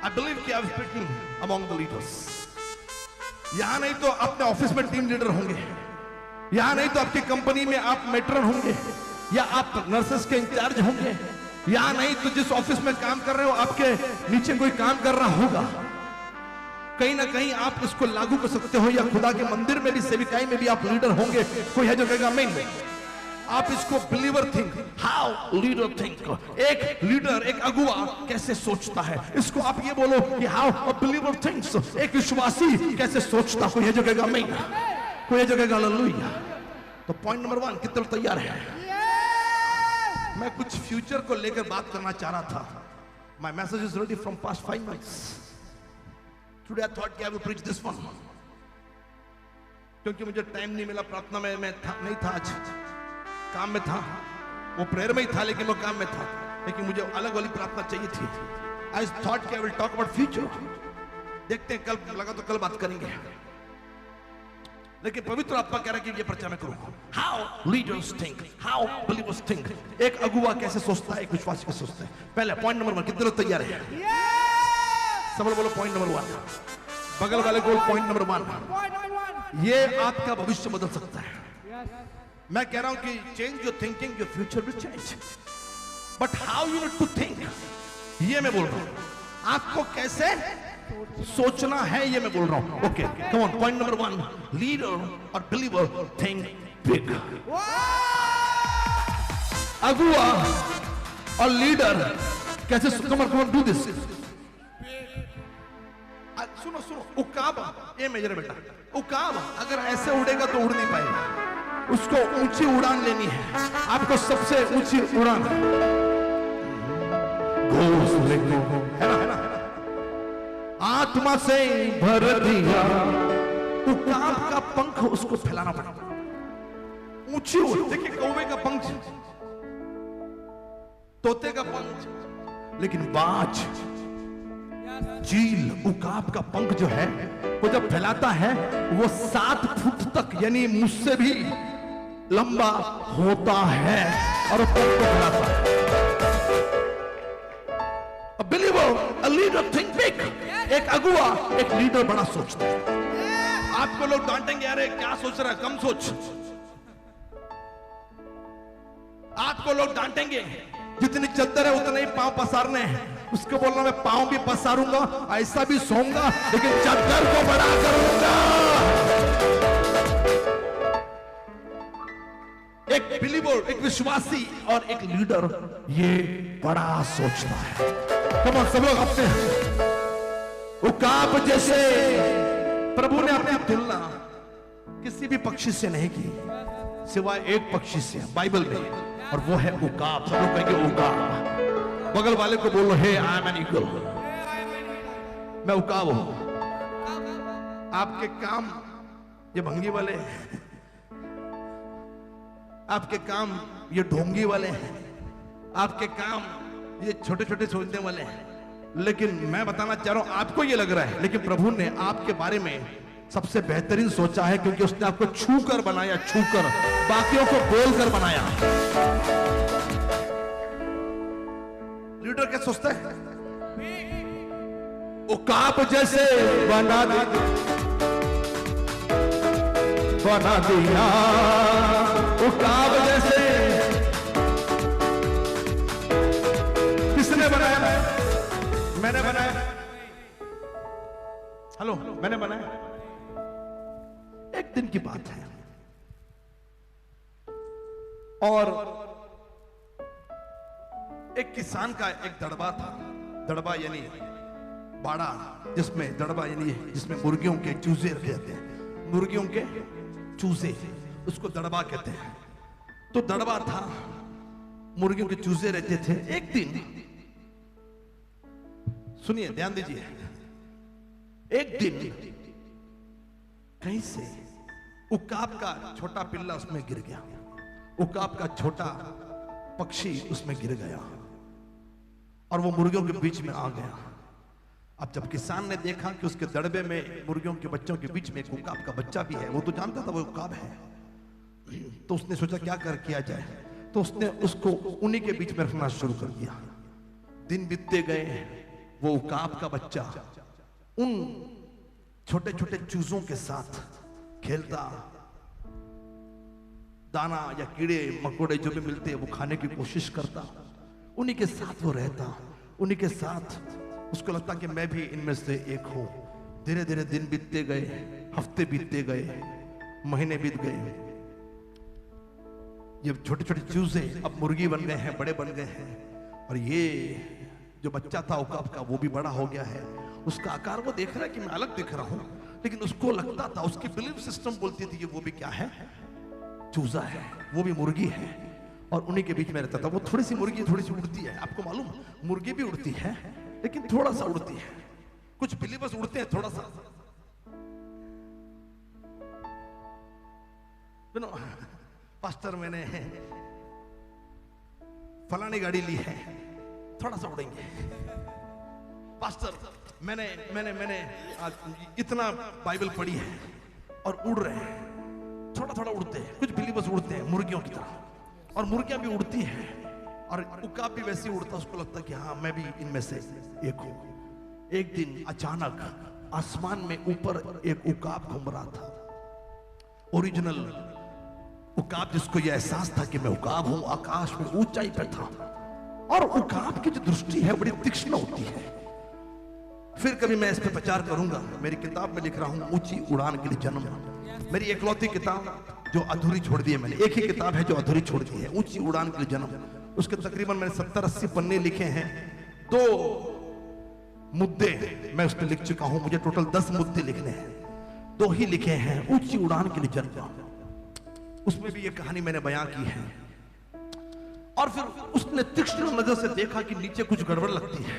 [SPEAKER 1] I believe कि I'm speaking among the leaders। यहां नहीं तो अपने ऑफिस में टीम लीडर होंगे, यहां नहीं तो आपकी कंपनी में आप मेट्रन होंगे, या आप नर्सेस के इंचार्ज होंगे, यहां नहीं तो जिस ऑफिस में काम कर रहे हो आपके नीचे कोई काम कर रहा होगा। कहीं ना कहीं आप इसको लागू कर सकते हो, या खुदा के मंदिर में भी, सेविकाई में भी आप लीडर होंगे। कोई है जो कहेगा आमीन। आप इसको believer think, how leader think. एक लीडर, एक अगुआ कैसे सोचता है, इसको आप ये बोलो कि हाउ अ बिलीवर थिंक्स। एक विश्वासी कैसे सोचता। कोई है जो कहेगा आमीन, कोई है जो कहेगा हालेलुया। तो पॉइंट नंबर 1, कितने लोग तैयार है? मैं कुछ फ्यूचर को लेकर बात करना चाह रहा था। My message is ready from past 5 months. Today I thought I will preach this one, क्योंकि मुझे टाइम नहीं मिला। प्रार्थना में मैं नहीं था, आज काम में था। वो प्रेयर में ही था, लेकिन वो काम में था। लेकिन मुझे अलग वाली प्रार्थना चाहिए थी। I thought I will talk about future. देखते हैं, कल लगा तो कल बात करेंगे। लेकिन पवित्र आत्मा कह रहा है कि ये प्रचार में करूंगा। How leaders think, how believers think. एक अगुआ कैसे सोचता है, एक विश्वासी कैसे सोचता है। पहले पॉइंट नंबर 1, कितने लोग तैयार है? सब लोग बोलो पॉइंट नंबर 1। बगल वाले को पॉइंट नंबर 1। ये आपका भविष्य बदल सकता है। मैं कह रहा हूं कि change your thinking, your future will change. But how you need to think, ये मैं बोल रहा हूं। आपको कैसे सोचना है, ये मैं बोल रहा हूं। Okay, come on. Point number 1, leader और बिलीवर थिंक बिग। अगुआ और लीडर कैसे, कम ऑन डू दिस। सुनो सुनो, उकाब, ये मेजर बेटा, उकाब अगर ऐसे उड़ेगा तो उड़ नहीं पाएगा, उसको ऊंची उड़ान लेनी है। आपको सबसे ऊंची उड़ान है ना, आत्मा से भर दिया। उकाब का पंख उसको फैलाना पड़ेगा, ऊंची उड़। देखिए कौवे का पंख, तोते का पंख, लेकिन बाज, चील, उकाब का पंख जो है वो जब फैलाता है वो 7 फुट तक, यानी मुझसे भी लंबा होता है और वो पंख को फैलाता है। A believer, a leader think big। एक अगुआ, एक लीडर बड़ा सोचता है। आपको लोग डांटेंगे, अरे क्या सोच रहा है, कम सोच। आपको लोग डांटेंगे, जितनी चद्दर है उतना ही पांव पसारने हैं। उसको बोलना मैं पांव भी पसारूंगा, ऐसा भी सोऊंगा, लेकिन चद्दर को बड़ा करूंगा। एक बिलीवर, एक विश्वासी और एक लीडर ये बड़ा सोचता है। कम ऑन, सब लोग अपने उकाब जैसे, प्रभु ने अपनी तुलना किसी भी पक्षी से नहीं की सिवाय एक पक्षी से बाइबल में, और वो है उकाब। सब लोग कहेंगे उकाब। बगल वाले को बोलो, हे आई एम एन ईगल, मैं उकाब हूं। आपके काम ये भंगी वाले हैं, आपके काम ये ढोंगी वाले हैं, आपके काम ये छोटे छोटे सोचने वाले हैं, लेकिन मैं बताना चाह रहा हूं, आपको ये लग रहा है, लेकिन प्रभु ने आपके बारे में सबसे बेहतरीन सोचा है, क्योंकि उसने आपको छू कर बनाया, छू कर, बाकियों को बोल कर बनाया। लीडर क्या सोचता है, उकाब जैसे बना दिया, उकाब जैसे। किसने बनाया? मैंने बनाया। हेलो, मैंने बनाया। एक दिन की बात है, और एक किसान का एक दड़बा था। दड़बा यानी बाड़ा, जिसमें दड़बा यानी जिसमें मुर्गियों के चूजे रखे जाते हैं, मुर्गियों के चूजे, उसको दड़बा कहते हैं। तो दड़बा था, मुर्गियों के चूजे रहते थे। एक दिन, सुनिए, ध्यान दीजिए, एक दिन कहीं से उकाब का छोटा पिल्ला उसमें गिर गया, उकाब का छोटा पक्षी उसमें गिर गया और वो मुर्गियों के बीच में आ गया। अब जब किसान ने देखा कि उसके दड़बे में मुर्गियों के बच्चों के बीच में एक उकाब का बच्चा भी है, वो तो जानता था वो उकाब है, तो उसने सोचा क्या किया जाए, तो उसने उसको उन्हीं के बीच में रखना शुरू कर दिया। दिन बीतते गए, वो उकाब का बच्चा उन छोटे छोटे चूजों के साथ खेलता, दाना या कीड़े मकोड़े जो भी मिलते हैं वो खाने की कोशिश करता, उन्हीं के साथ वो रहता, उन्हीं के साथ उसको लगता कि मैं भी इनमें से एक हूं। धीरे धीरे दिन बीतते गए, हफ्ते बीतते गए, महीने बीत गए। ये छोटे छोटे चूजे अब मुर्गी बन गए हैं, बड़े बन गए हैं, और ये जो बच्चा था उकाब का वो भी बड़ा हो गया है। उसका आकार वो देख रहा है कि मैं अलग दिख रहा हूं, लेकिन उसको लगता था, उसकी बिलीफ सिस्टम बोलती थी कि वो भी क्या है, चूजा है, वो भी मुर्गी है, और उन्हीं के बीच में रहता था। वो थोड़ी सी मुर्गी थोड़ी सी उड़ती है, आपको मालूम, मुर्गी भी उड़ती है लेकिन थोड़ा सा उड़ती है, कुछ बिलीवर्स उड़ते हैं थोड़ा सा। पास्टर मैंने फलानी गाड़ी ली है, थोड़ा सा उड़ेंगे। पास्टर मैंने मैंने मैंने इतना बाइबल पढ़ी है और उड़ रहे हैं, थोड़ा थोड़ा उड़ते हैं, कुछ बिलीवर्स उड़ते हैं मुर्गियों की तरह, और मुर्गियां भी उड़ती हैं, और उकाब भी वैसे ही उड़ता, उसको लगता कि हाँ मैं भी इनमें से एक हूं। एक दिन अचानक आसमान में ऊपर एक उकाब घूम रहा था, ओरिजिनल उकाब, जिसको यह एहसास था कि मैं उकाब हूं, आकाश में ऊंचाई पर था। और उकाब की जो दृष्टि है बड़ी तीक्ष्ण होती है, फिर कभी मैं इस पे प्रचार करूंगा। मेरी किताब में लिख रहा हूं ऊंची उड़ान के लिए जन्म। मेरी एकलौती किताब जो अधूरी छोड़ दी है मैंने, एक ही किताब है जो अधूरी छोड़ दी है, ऊंची उड़ान के लिए जन्म। उसके तकरीबन मैंने 70-80 पन्ने लिखे हैं। 2 मुद्दे मैं उसमें लिख चुका हूं, मुझे टोटल 10 मुद्दे लिखने हैं, 2 ही लिखे हैं, ऊंची उड़ान के लिए जन्म। उसमें भी ये कहानी मैंने बयां की है। और फिर उसने तीक्ष्ण नजर से देखा कि नीचे कुछ गड़बड़ लगती है,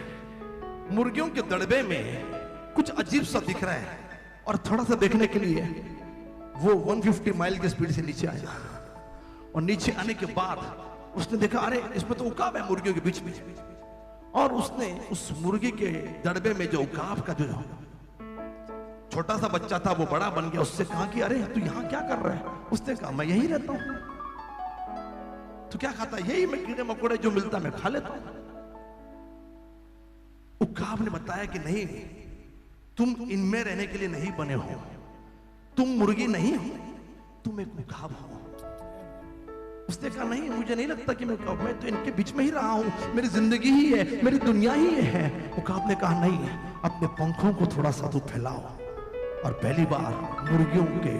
[SPEAKER 1] मुर्गियों के दड़बे में कुछ अजीब सा दिख रहा है। और थोड़ा सा देखने के लिए वो 150 माइल की स्पीड से नीचे आया। और नीचे आने के बाद उसने देखा अरे इसमें तो उकाब है मुर्गियों के बीच में। और उसने उस मुर्गी के दड़बे में जो उकाब का जो छोटा सा बच्चा था वो बड़ा बन गया। उससे कहा कि अरे तू यहां क्या कर रहा है? उसने कहा मैं यही रहता हूं। तो क्या खाता? यही मैं कीड़े मकोड़े जो मिलता मैं खा लेता हूं। उकाब ने बताया कि नहीं, तुम इनमें रहने के लिए नहीं बने हो, तुम मुर्गी नहीं हो, तुम एक उकाब हो। उसने कहा नहीं, मुझे नहीं लगता कि मैं उकाब, मैं तो इनके बीच में ही रहा हूं, मेरी जिंदगी ही है, मेरी दुनिया ही है। उकाब ने कहा नहीं, अपने पंखों को थोड़ा सा तो फैलाओ। और पहली बार मुर्गियों के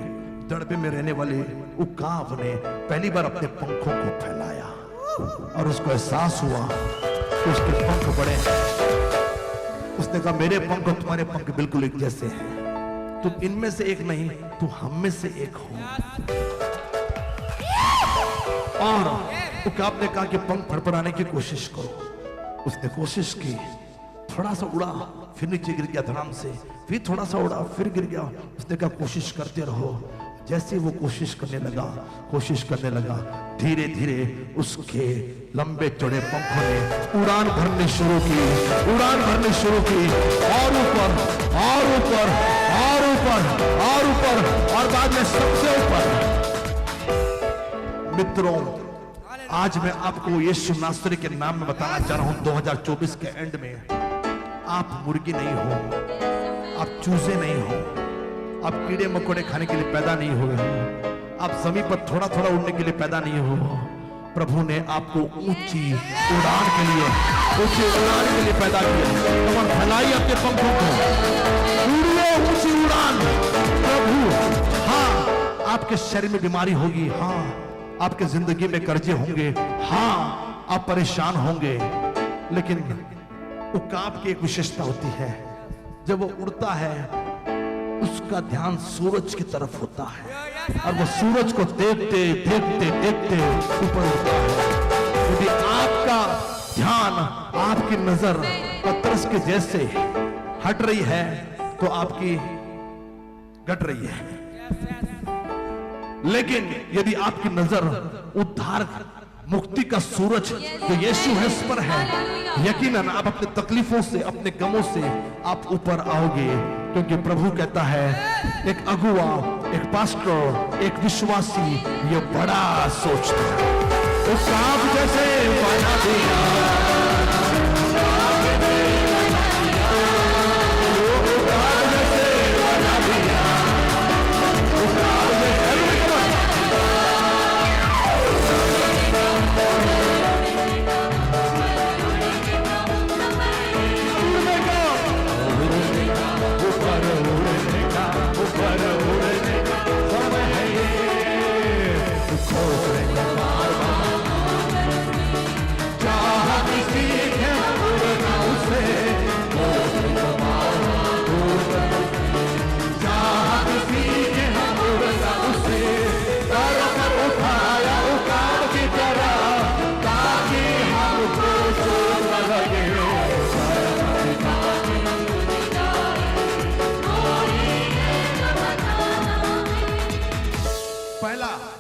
[SPEAKER 1] दड़बे में रहने वाले उकाब ने पहली बार अपने पंखों को फैलाया और उसको एहसास हुआ कि उसके पंख बड़े हैं। उसने कहा मेरे पंख और तुम्हारे पंख बिल्कुल एक जैसे हैं, तुम इनमें से एक नहीं, तुम हम में से एक हो। और उकाब ने कहा कि पंख फड़फड़ाने की कोशिश करो। उसने कोशिश की, थोड़ा सा उड़ा, फिर नीचे गिर गया धड़ाम से, फिर थोड़ा सा उड़ा, फिर गिर गया। उसने कहा कोशिश करते रहो। जैसे वो कोशिश करने लगा, धीरे धीरे उसके लंबे चौड़े पंखों ने उड़ान भरनी शुरू की और ऊपर और ऊपर और ऊपर और ऊपर और बाद में सबसे ऊपर। मित्रों, आज मैं आपको यीशु नासरी के नाम में बताना चाह रहा हूं, 2024 के एंड में आप मुर्गी नहीं हो, आप चूजे नहीं हो, आप कीड़े मकोड़े खाने के लिए पैदा नहीं हुए, आप जमीन पर थोड़ा थोड़ा उड़ने के लिए पैदा नहीं हो। प्रभु ने आपको ऊंची उड़ान के लिए पैदा किया। और फैलाइए अपने पंखों को, उड़िए ऊंची उड़ान। प्रभु, हाँ आपके शरीर में बीमारी होगी, हाँ आपके जिंदगी में कर्जे होंगे, हाँ आप परेशान होंगे, लेकिन उकाब की एक विशेषता होती है, जब वो उड़ता है उसका ध्यान सूरज की तरफ होता है और वो सूरज को देखते देखते देखते ऊपर उड़ता है। यदि आपका ध्यान, आपकी नजर पतरस के जैसे हट रही है तो आपकी घट रही है, लेकिन यदि आपकी नजर उद्धार मुक्ति का सूरज जो यीशु है उस पर है, यकीनन आप अपने तकलीफों से, अपने गमों से आप ऊपर आओगे। क्योंकि प्रभु कहता है एक अगुआ, एक पास्टर, एक विश्वासी ये बड़ा सोचता है। उस सांप जैसे बना दिया,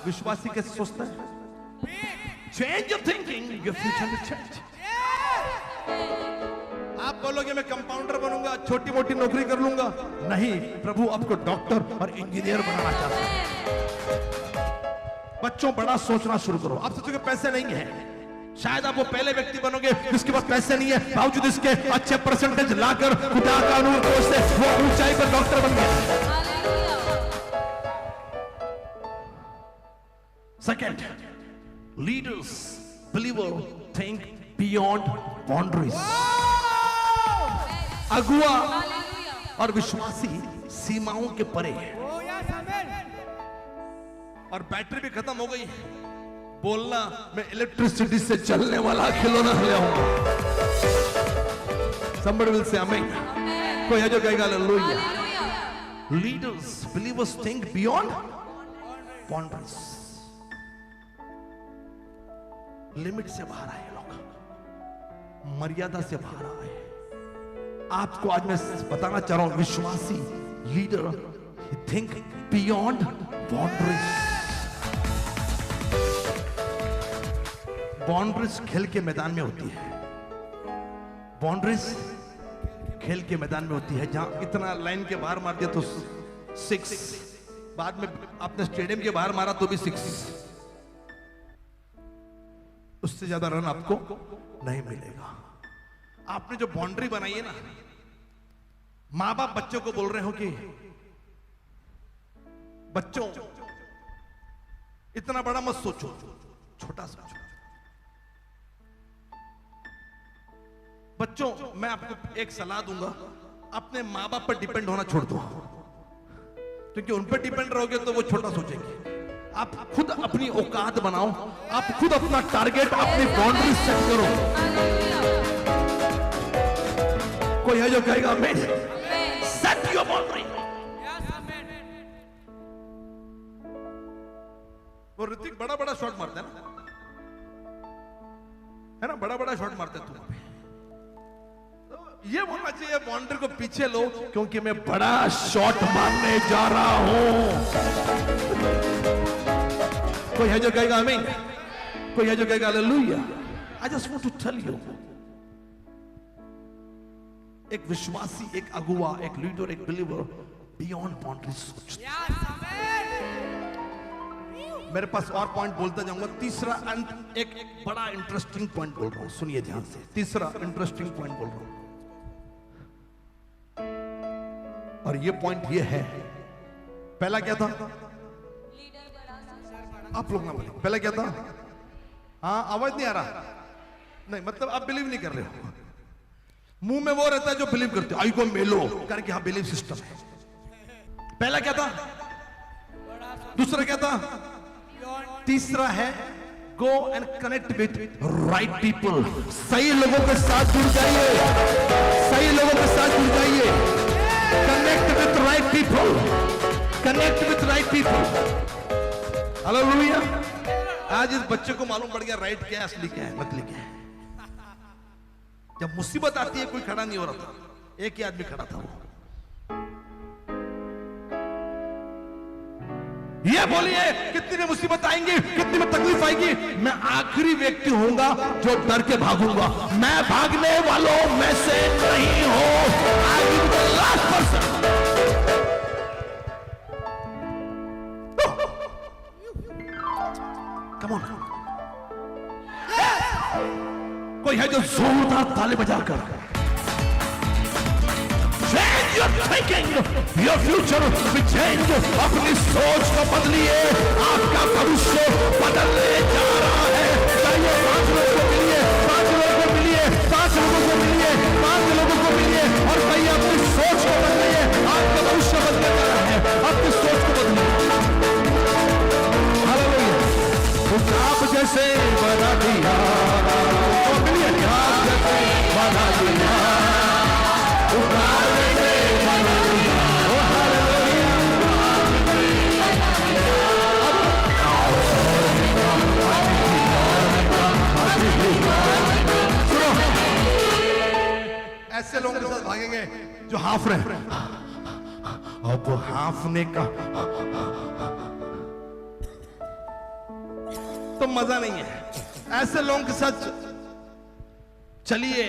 [SPEAKER 1] विश्वासी कैसे सोचता है? Change your thinking, your future will change. आप बोलोगे मैं कंपाउंडर बनूंगा, छोटी मोटी नौकरी कर लूंगा, नहीं, प्रभु आपको डॉक्टर और इंजीनियर बनाना चाहता है। बच्चों, बड़ा सोचना शुरू करो। आप सोचोगे पैसे नहीं है, शायद आप वो पहले व्यक्ति बनोगे जिसके पास पैसे नहीं है, बावजूद इसके अच्छे परसेंटेज लाकर खुदा का अनुग्रह से वो ऊंचाई पर डॉक्टर बन गया। Second, leaders, believers think beyond boundaries. अगुआ और विश्वासी सीमाओं के परे है। और बैटरी भी खत्म हो गई है। बोलना मैं इलेक्ट्रिसिटी से चलने वाला खिलौना ले आऊंगा। Somebody will say amen. कोई है जो कहेगा hallelujah. Leaders, believers think beyond boundaries. Limit से बाहर आए लोग, मर्यादा से बाहर आए। आपको आज मैं बताना चाह रहा हूं, विश्वासी leader think beyond boundaries. Boundaries खेल के मैदान में होती है। बाउंड्रीज खेल के मैदान में होती है, जहां इतना लाइन के बाहर मार दिया तो 6, बाद में आपने स्टेडियम के बाहर मारा तो भी 6, उससे ज्यादा रन आपको नहीं मिलेगा। आपने जो बाउंड्री बनाई है ना, मां बाप बच्चों को बोल रहे हो कि बच्चों इतना बड़ा मत सोचो, छोटा सोचो। बच्चों मैं आपको एक सलाह दूंगा, अपने मां बाप पर डिपेंड होना छोड़ दो, क्योंकि उन पर डिपेंड रहोगे तो वो छोटा सोचेंगे। आप खुद अपनी औकात बनाओ, आप खुद अपना टारगेट, अपनी बाउंड्री सेट करो। कोई है जो कहेगा मैं सेट योर बाउंड्री। वो ऋतिक बड़ा बड़ा शॉट मारता है ना, बड़ा बड़ा शॉट मारता है तुम पे। तो ये बोलना चाहिए बाउंड्री को पीछे लो, क्योंकि मैं बड़ा शॉट मारने जा रहा हूं। कोई है जो कहेगा आमीन, कोई है जो कहेगा hallelujah. I just want to tell you, एक विश्वासी, एक अगुआ, एक लीडर, एक बिलीवर बियॉन्ड बाउंड्रीज सोचता है। मेरे पास और पॉइंट बोलता जाऊंगा। तीसरा एक बड़ा इंटरेस्टिंग पॉइंट बोल रहा हूं, सुनिए ध्यान से। तीसरा इंटरेस्टिंग पॉइंट बोल रहा हूं, और ये पॉइंट ये है। पहला क्या था? आप लोग ना बोले, पहले क्या था? हाँ, आवाज नहीं आ रहा। नहीं मतलब आप बिलीव नहीं कर रहे हो। मुंह में वो रहता है जो बिलीव करते हो, आई को मेलो करके, हाँ बिलीव सिस्टम है। पहला क्या था? दूसरा क्या था? तीसरा है go and connect with right people. सही लोगों के साथ जुड़ जाइए, सही लोगों के साथ जुड़ जाइए। Connect with right people, connect with right people. Hallelujah. आज इस बच्चे को मालूम पड़ गया राइट क्या है, असली क्या है, नकली क्या है। जब मुसीबत आती है कोई खड़ा नहीं हो रहा था, एक ही आदमी खड़ा था। वो ये बोलिए कितनी में मुसीबत आएंगी, कितनी में तकलीफ आएगी, मैं आखिरी व्यक्ति होऊंगा जो डर के भागूंगा। मैं भागने वालों में से नहीं हूं। आई will be the last person. Come on. कोई है जो जोरदार ताली बजाकर change your thinking, your future will change। अपनी सोच को बदलिए, आपका भविष्य बदलने जा रहा है। चाहिए 5 लोगों को मिलिए, 5 लोगों को मिलिए, 5 लोगों को मिलिए, 5 लोगों को मिलिए और कहिए अपनी सोच को बदलिए। आपका भविष्य बदलने जा रहा है, अपनी सोच को बदलिए। हालेलुया। आप जैसे बना दिया, मिलिए आप जैसे बना दिया, ऐसे लोगों के साथ भागेंगे जो हाफ रहे। अब हाफने का तो मजा नहीं है। ऐसे लोगों के साथ चलिए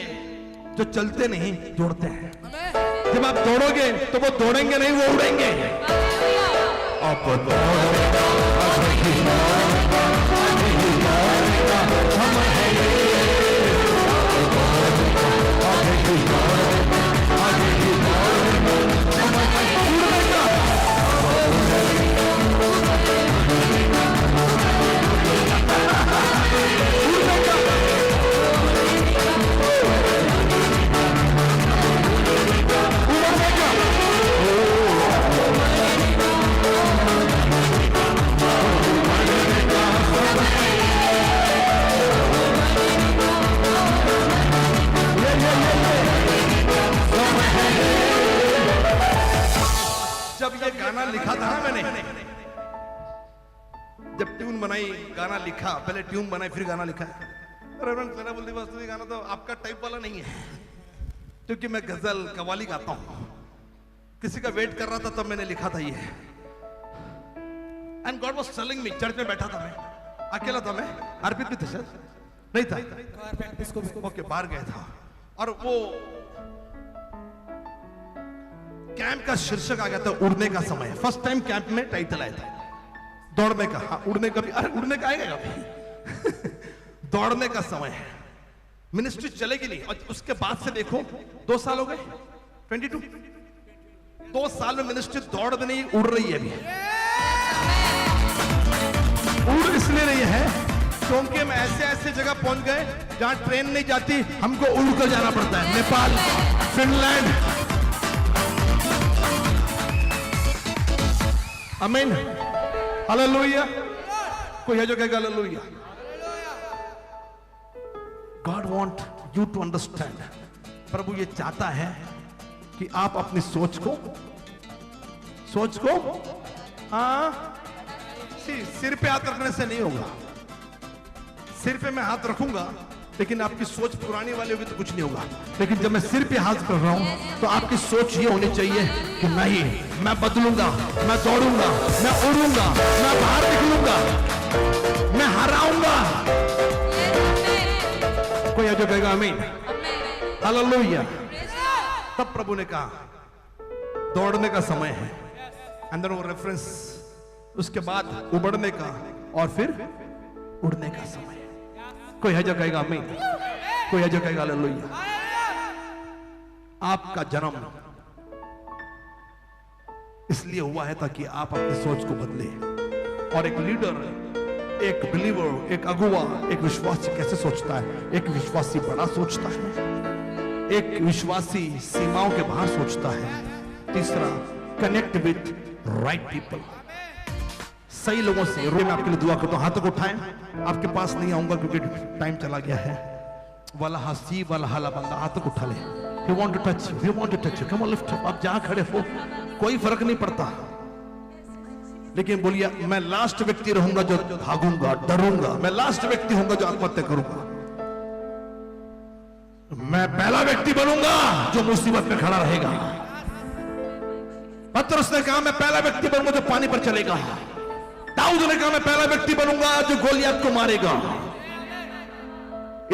[SPEAKER 1] जो चलते नहीं, दौड़ते हैं। जब आप दौड़ोगे तो वो दौड़ेंगे नहीं, वो उड़ेंगे। अब ट्यून बनाई, गाना लिखा, पहले ट्यून बनाई फिर गाना लिखा। रेवरेंड क्लेरा बोलती वास्तु गाना तो आपका टाइप वाला नहीं है, क्योंकि मैं गजल कवाली गाता हूं। किसी का वेट कर रहा था तब मैंने लिखा था ये। And God was telling me, church में बैठा था मैं, अकेला था मैं, अर्पित भी था शायद, नहीं था, ओके बाहर गया था, और वो कैंप का शीर्षक आ गया था उड़ने का समय। फर्स्ट टाइम कैंप में टाइटल आया था दौड़ने का। हाँ, उड़ने का भी, अरे उड़ने का आएगा अभी दौड़ने का समय है। मिनिस्ट्री चलेगी नहीं। और उसके बाद से देखो 2 साल हो गए, 22, 2 साल में मिनिस्ट्री दौड़ भी नहीं, उड़ रही है अभी। उड़ इसलिए नहीं है क्योंकि हम ऐसे ऐसे जगह पहुंच गए जहां ट्रेन नहीं जाती, हमको उड़कर जाना पड़ता है। Nepal, Finland, amen, hallelujah. कोई है जो कहेगा hallelujah? God want you to understand. प्रभु ये चाहता है कि आप अपनी सोच को सिर पे हाथ रखने से नहीं होगा। सिर पे मैं हाथ रखूंगा लेकिन आपकी सोच पुरानी वाली होगी तो कुछ नहीं होगा। लेकिन जब मैं सिर पे हाथ कर रहा हूं तो आपकी सोच ये होनी चाहिए कि नहीं, मैं बदलूंगा, मैं दौड़ूंगा, मैं उड़ूंगा, मैं बाहर निकलूंगा, मैं हराऊंगा। कोई है जो कहेगा आमीन, हालेलुया। तब प्रभु ने कहा दौड़ने का समय है, अंदर वो रेफरेंस, उसके बाद उबड़ने का और फिर उड़ने का समय। कोई है जो कहेगा आमीन, कोई है जो कहेगा हालेलुया। आपका जन्म इसलिए हुआ है ताकि आप अपनी सोच को बदले। और एक लीडर, एक बिलीवर, एक अगुवा, एक विश्वासी कैसे सोचता है? एक विश्वासी बड़ा सोचता है, एक विश्वासी सीमाओं के बाहर सोचता है। तीसरा, कनेक्ट विथ राइट पीपल, सही लोगों से। मैं आपके लिए दुआ करता हूं, हाथों को उठाएं। आपके पास नहीं आऊंगा क्योंकि टाइम चला गया है। वाला हसी वाला हाला बंदा, हाथों को उठा ले। He want to touch you, he want to touch you. Come on, lift up. आप जहां खड़े हो कोई फर्क नहीं पड़ता, लेकिन बोलिए मैं लास्ट व्यक्ति रहूंगा जो भागूंगा, डरूंगा। मैं लास्ट व्यक्ति होऊंगा जो आत्महत्या करूंगा। मैं पहला व्यक्ति बनूंगा जो मुसीबत में खड़ा रहेगा। पतरस ने कहा मैं पहला व्यक्ति बनूंगा जो पानी पर चलेगा। दाऊद ने कहा मैं पहला व्यक्ति बनूंगा जो गोलियत को मारेगा।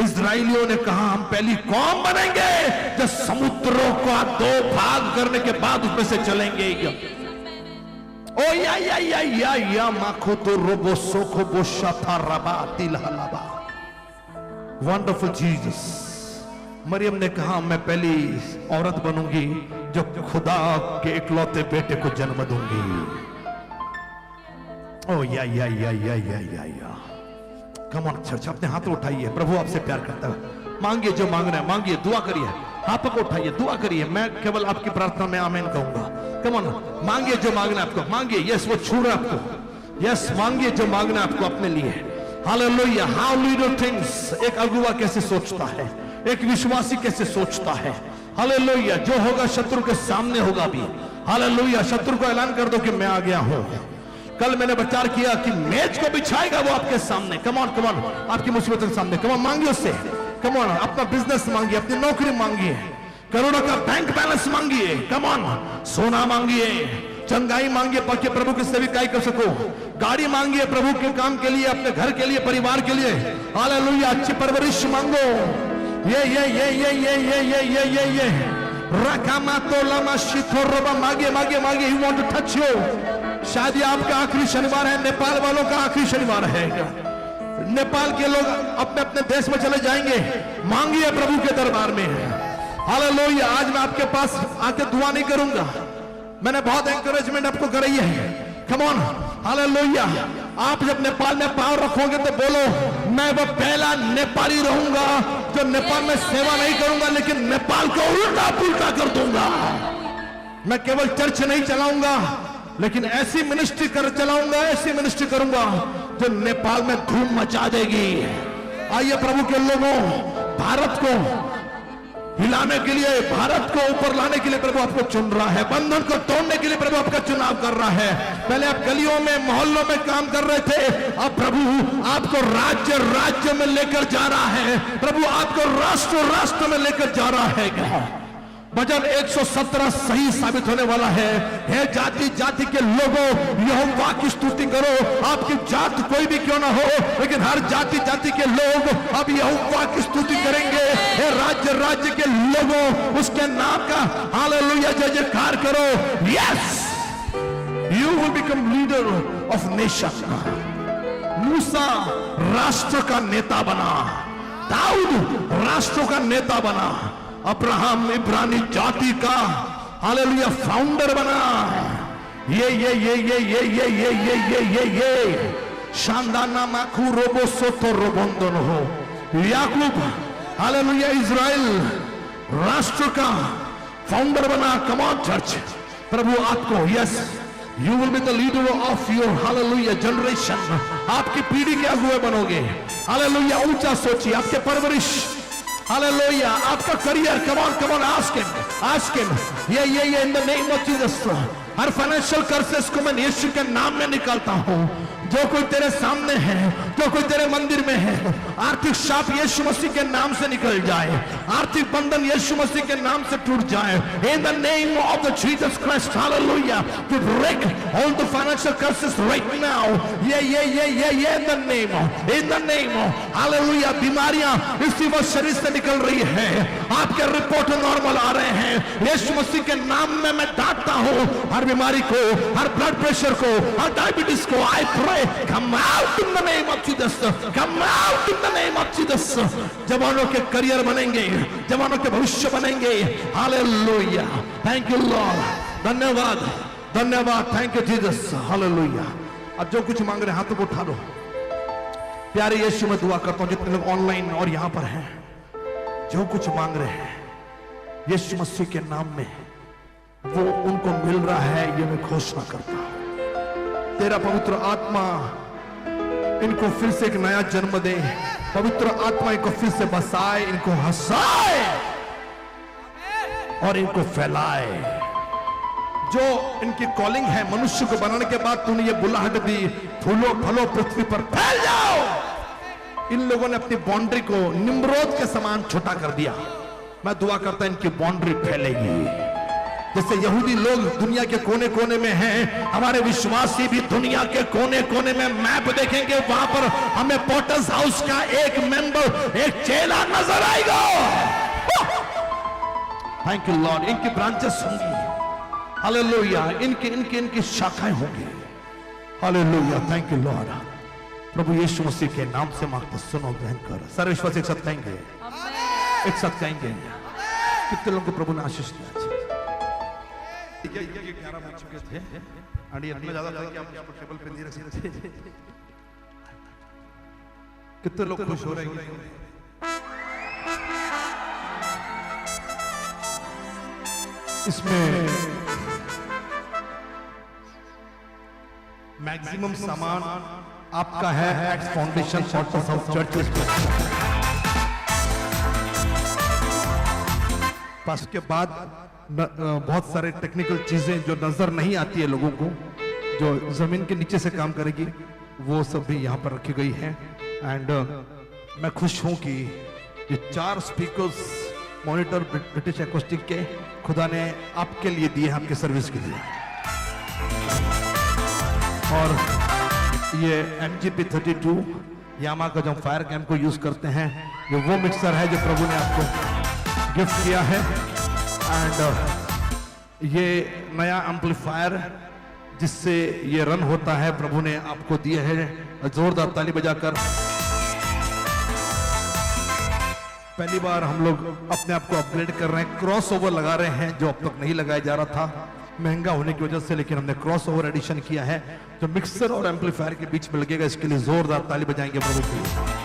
[SPEAKER 1] इस्राएलियों ने कहा हम पहली कौम बनेंगे जो समुद्रों का 2 भाग करने के बाद उसमें से चलेंगे। ओ या माखो तो रोबो सोखो बोशा था रबा दिल हलाबा। Wonderful Jesus. मरियम ने कहा मैं पहली औरत बनूंगी जो खुदा के इकलौते बेटे को जन्म दूंगी। ओ या कम ऑन चर्च, अपने हाथ उठाइए। प्रभु आपसे प्यार करता है। मांगिए जो मांगना है, मांगिए, दुआ करिए। हाथों को उठाइए, दुआ करिए। मैं केवल आपकी प्रार्थना में आमीन कहूंगा। कम ऑन, मांगिए जो मांगना है आपको, मांगिए। यस, वो छू रहा है आपको। यस, मांगिए जो मांगना है आपको अपने लिए। हालेलुया। How little things. एक अगुवा कैसे सोचता है, एक विश्वासी कैसे सोचता है। हालेलुया। जो होगा शत्रु के सामने होगा भी। हालेलुया। शत्रु को ऐलान कर दो कि मैं आ गया हूं। कल मैंने विचार किया कि मेज को बिछाएगा वो आपके सामने। कम ऑन, आपकी मुसीबतों के सामने। कम ऑन, मांगिए उससे। कम ऑन, अपना बिजनेस मांगिए, अपनी नौकरी मांगिए, करोड़ों का बैंक बैलेंस मांगिए। कम ऑन, सोना मांगिए, चंगाई मांगिए ताकि प्रभु की सेविकाई कर सको। गाड़ी मांगिए प्रभु के काम के लिए, अपने घर के लिए, परिवार के लिए। हालेलुया। अच्छी परवरिश मांगो। ये रकामा तोलामा शिथोरबा, मांगिए मांगिए मांगिए। He want to touch you। शायद ये आपका आखिरी शनिवार है, नेपाल वालों का आखिरी शनिवार है। नेपाल के लोग अपने अपने देश में चले जाएंगे। मांगिए प्रभु के दरबार में। हालेलुया। आज मैं आपके पास आके दुआ नहीं करूंगा, मैंने बहुत एंकरेजमेंट आपको कराई है। Come on, hallelujah. आप जब नेपाल में पांव रखोगे तो बोलो मैं वो पहला नेपाली रहूंगा जो नेपाल में सेवा नहीं करूंगा लेकिन नेपाल को उल्टा पुल्टा कर दूंगा। मैं केवल चर्च नहीं चलाऊंगा लेकिन ऐसी मिनिस्ट्री कर चलाऊंगा, ऐसी मिनिस्ट्री करूंगा जो नेपाल में धूम मचा देगी। आइए प्रभु के लोगों, भारत को हिलाने के लिए, भारत को ऊपर लाने के लिए प्रभु आपको चुन रहा है, बंधन को तोड़ने के लिए प्रभु आपका चुनाव कर रहा है। पहले आप गलियों में, मोहल्लों में काम कर रहे थे, अब प्रभु आपको राज्य राज्य में लेकर जा रहा है, प्रभु आपको राष्ट्र राष्ट्र में लेकर जा रहा है। भजन 117 सही साबित होने वाला है। हे जाति जाति के लोगों, यहोवा की स्तुति करो। आपकी जात कोई भी क्यों ना हो, लेकिन हर जाति जाति के लोग अब यहोवा की स्तुति करेंगे। हे राज्य राज्य के लोगों, उसके नाम का हालेलुया जय जयकार करो। Yes, you will become leader of nation. मूसा राष्ट्र का नेता बना, दाऊद राष्ट्रों का नेता बना, अब्राहम इब्रानी जाति का हालेलुया फाउंडर बना। ये शानदाना माखू रोबो सोतो रोबोंदन हो। याकूब हालेलुया इज़राइल राष्ट्र का फाउंडर बना। कम ऑन चर्च, प्रभु आपको yes, you will be the leader of your hallelujah generation. आपकी पीढ़ी के अगुए बनोगे। हालेलुया, ऊंचा सोचिए, आपके परवरिश, हालेलुया, आपका career, come on ask him, ये in the name of Jesus. हर फाइनेंशियल कर्सेस को मैं यीशु के नाम में निकालता हूं। जो कोई तेरे सामने है, जो कोई तेरे मंदिर में है, आर्थिक शाप यीशु मसीह के नाम से निकल जाए, आर्थिक बंधन यीशु मसीह के नाम से टूट जाए। In the name of the Jesus Christ, hallelujah, to break all the financial curses right now. ये इन द नेम हालेलुया। बीमारियां इसी वक्त शरीर से निकल रही है, आपके रिपोर्ट नॉर्मल आ रहे हैं। यीशु मसीह के नाम में मैं डांटता हूं हर बीमारी को, हर ब्लड प्रेशर को, हर डायबिटीज को। I pray come out in the name of Jesus, come out in the name of Jesus। जवानों के करियर बनेंगे, जवानों के भविष्य बनेंगे। हालेलुया, थैंक यू लॉर्ड, धन्यवाद धन्यवाद, थैंक यू जीसस, हालेलुया। अब जो कुछ मांग रहे हाथों को उठा लो। प्यारे यीशु में दुआ करता हूं जितने लोग ऑनलाइन और यहां पर हैं, जो कुछ मांग रहे हैं यीशु मसीह के नाम में वो उनको मिल रहा है, ये मैं घोषणा करता हूं। तेरा पवित्र आत्मा इनको फिर से एक नया जन्म दे, पवित्र आत्मा इनको फिर से बसाए, इनको हंसाए और इनको फैलाए। जो इनकी कॉलिंग है, मनुष्य को बनाने के बाद तूने ये बुलाहट दी, फूलो फलो पृथ्वी पर फैल जाओ। इन लोगों ने अपनी बाउंड्री को निम्रोद के समान छोटा कर दिया। मैं दुआ करता इनकी बाउंड्री फैलेगी। जैसे यहूदी लोग दुनिया के कोने कोने में हैं, हमारे विश्वासी भी दुनिया के कोने कोने में मैप देखेंगे, वहां पर हमें पॉटर्स हाउस का एक मेंबर, एक चेला नजर आएगा। थैंक यू लॉर्ड, इनकी ब्रांचेस होंगी, हालेलुया, इनकी शाखाएं होंगी, हालेलुया, थैंक यू लॉर्ड। प्रभु यीशु मसीह के नाम से मांगते सुनो, ग्रहण कर। सारे विश्वासी एक साथ कहेंगे, एक साथ कहेंगे। कितने लोगों को प्रभु ने आशीष दिया। 11 बज चुके थे, इतना ज्यादा था कि आप उसको टेबल पे नहीं रख सकते। कितने लोग खुश हो रहे हैं? इसमें मैक्सिमम सामान आपका है ex Foundation Potter's House Church. पास के बाद बहुत सारे टेक्निकल चीजें जो नजर नहीं आती है लोगों को, जो जमीन के नीचे से काम करेगी, वो सब भी यहाँ पर रखी गई है। एंड मैं खुश हूं कि ये 4 स्पीकर्स मॉनिटर ब्रिटिश एक्वेस्टिक के खुदा ने आपके लिए दिए, आपके सर्विस के लिए। और ये MGP32 यामा का जो फायर कैम्प को यूज करते हैं, ये वो मिक्सर है जो प्रभु ने आपको गिफ्ट किया है। एंड ये नया एम्पलीफायर जिससे ये रन होता है, प्रभु ने आपको दिए है। जोरदार ताली बजाकर। पहली बार हम लोग अपने आप को अपग्रेड कर रहे हैं, क्रॉस ओवर लगा रहे हैं जो अब तक नहीं लगाया जा रहा था महंगा होने की वजह से, लेकिन हमने क्रॉस ओवर एडिशन किया है जो मिक्सर और एम्पलीफायर के बीच में लगेगा। इसके लिए जोरदार ताली बजाएंगे प्रभु के लिए।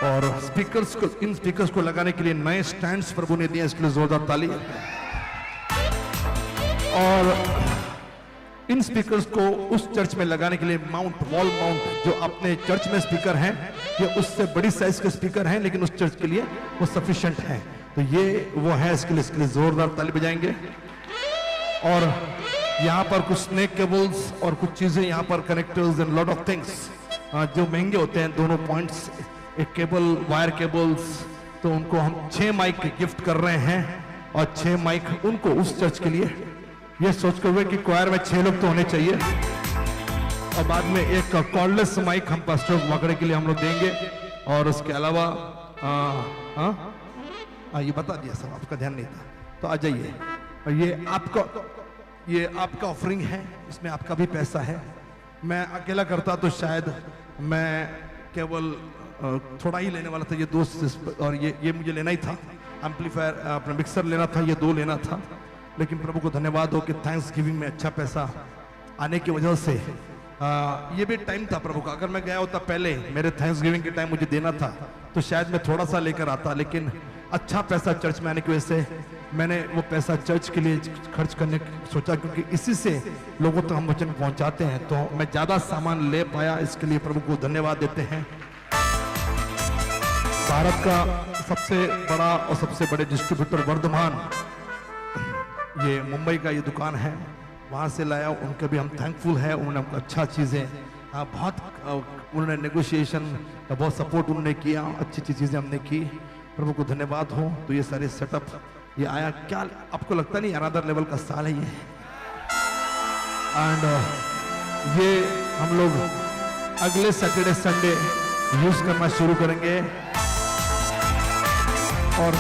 [SPEAKER 1] और स्पीकर्स को, इन स्पीकर्स को लगाने के लिए नए स्टैंड्स प्रभु ने दिए, इसके लिए जोरदार ताली। और
[SPEAKER 2] इन स्पीकर्स को उस चर्च में लगाने के लिए माउंट वॉल माउंट जो अपने चर्च में स्पीकर हैं, ये उससे बड़ी साइज के स्पीकर हैं, लेकिन उस चर्च के लिए वो सफिशिएंट हैं। तो ये वो है, इसके लिए जोरदार ताली बजाएंगे। और यहाँ पर कुछ स्नेक केबल्स और कुछ चीजें यहाँ पर connectors and lot of things जो महंगे होते हैं, दोनों पॉइंट्स, एक केबल, वायर केबल्स, तो उनको हम 6 माइक गिफ्ट कर रहे हैं और 6 माइक उनको उस चर्च के लिए, ये सोचते हुए कि क्वायर में 6 लोग तो होने चाहिए। और बाद में एक कॉर्डलेस माइक हम पास्टर वाकड़े के लिए हम लोग देंगे। और उसके अलावा ये बता दिया सब, आपका ध्यान नहीं था, तो आ जाइए। और ये आपका ऑफरिंग है, इसमें आपका भी पैसा है। मैं अकेला करता तो शायद मैं केवल थोड़ा ही लेने वाला था, ये 2 और ये मुझे लेना ही था, एम्पलीफायर अपना मिक्सर लेना था, ये 2 लेना था। लेकिन प्रभु को धन्यवाद हो कि थैंक्स गिविंग में अच्छा पैसा आने की वजह से ये भी टाइम था प्रभु का। अगर मैं गया होता पहले, मेरे थैंक्स गिविंग के टाइम मुझे देना था, तो शायद मैं थोड़ा सा लेकर आता, लेकिन अच्छा पैसा चर्च में आने की वजह से मैंने वो पैसा चर्च के लिए खर्च करने की सोचा, क्योंकि इसी से लोगों तक हम वचन पहुंचाते हैं। तो मैं ज्यादा सामान ले पाया, इसके लिए प्रभु को धन्यवाद देते हैं। भारत का सबसे बड़ा और सबसे बड़े डिस्ट्रीब्यूटर वर्धमान, ये मुंबई का ये दुकान है, वहाँ से लाया, उनके भी हम थैंकफुल है। उन्होंने हमको अच्छा चीज़ें बहुत उन्होंने नेगोशिएशन बहुत सपोर्ट उन्होंने किया, अच्छी अच्छी चीज़ें हमने की, प्रभु को धन्यवाद हो। तो ये सारे सेटअप ये आया, क्या आपको लगता नहीं अनदर लेवल का साल है ये? एंड ये हम लोग अगले सैटरडे संडे यूज करना शुरू करेंगे। और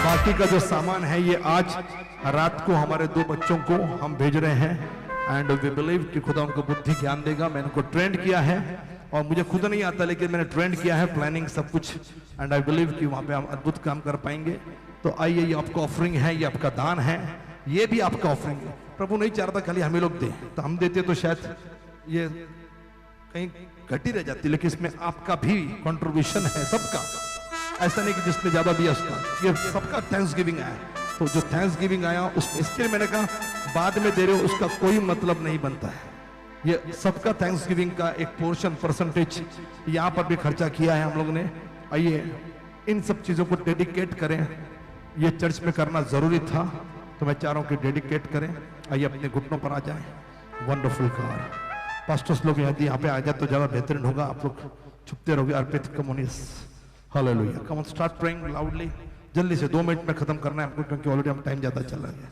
[SPEAKER 2] बाकी का जो सामान है ये आज रात को हमारे 2 बच्चों को हम भेज रहे हैं। एंड वी बिलीव कि खुदा उनको बुद्धि ज्ञान देगा। मैंने उनको ट्रेंड किया है, और मुझे खुद नहीं आता, लेकिन मैंने ट्रेंड किया है, प्लानिंग सब कुछ। एंड आई बिलीव कि वहाँ पे हम अद्भुत काम कर पाएंगे। तो आइए, ये आपका ऑफरिंग है, ये आपका दान है, ये भी आपका ऑफरिंग है। प्रभु नहीं चाह रहा था खाली हमें लोग दें, तो हम देते तो शायद ये कहीं घटी रह जाती, लेकिन इसमें आपका भी कंट्रीब्यूशन है, सबका। ऐसा नहीं कि जिसने ज्यादा दिया उसका, ये सबका थैंक्स गिविंग आया। तो जो थैंक्स गिविंग आया उसमें, इसके लिए मैंने कहा बाद में दे रहे हो उसका कोई मतलब नहीं बनता है। ये सबका थैंक्स गिविंग का एक पोर्शन, परसेंटेज यहाँ पर भी खर्चा किया है हम लोगों ने। आइए इन सब चीजों को डेडिकेट करें, ये चर्च में करना जरूरी था, तो मैं चाह रहा हूँ कि डेडिकेट करें। आइए अपने घुटनों पर आ जाए। वंडरफुल गॉड, पास्टर्स लोग यदि यहाँ पे आ जाए तो ज्यादा बेहतरीन होगा। आप लोग छुपते रहोगे। अर्पित कम्युनिस, hallelujah. Come on, start praying loudly. जल्दी से 2 मिनट में खत्म करना है हमको, क्योंकि ऑलरेडी हम टाइम ज्यादा चला गया।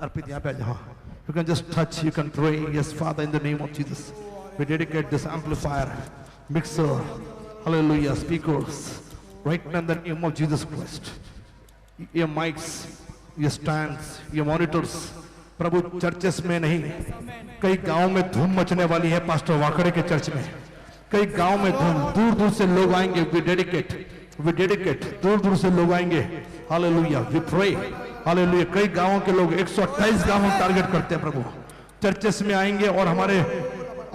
[SPEAKER 2] अर्पित यहाँ पे आ जाओ। You can just touch, you can pray. Yes, Father, in the name of Jesus, we dedicate this amplifier, mixer, hallelujah, speakers, right now in the name of Jesus Christ. Your mics, your stands, your monitors, Prabhu churches में नहीं, कई गांव में धूम मचने वाली है pastor Wakde के church में। कई गांव में धूम, दूर दूर से लोग आएंगे। We dedicate, दूर दूर से लोग आएंगे। Hallelujah, we pray, hallelujah. कई गांवों के लोग, 128 गांव हम टारगेट करते हैं प्रभु, चर्चेस में आएंगे। और हमारे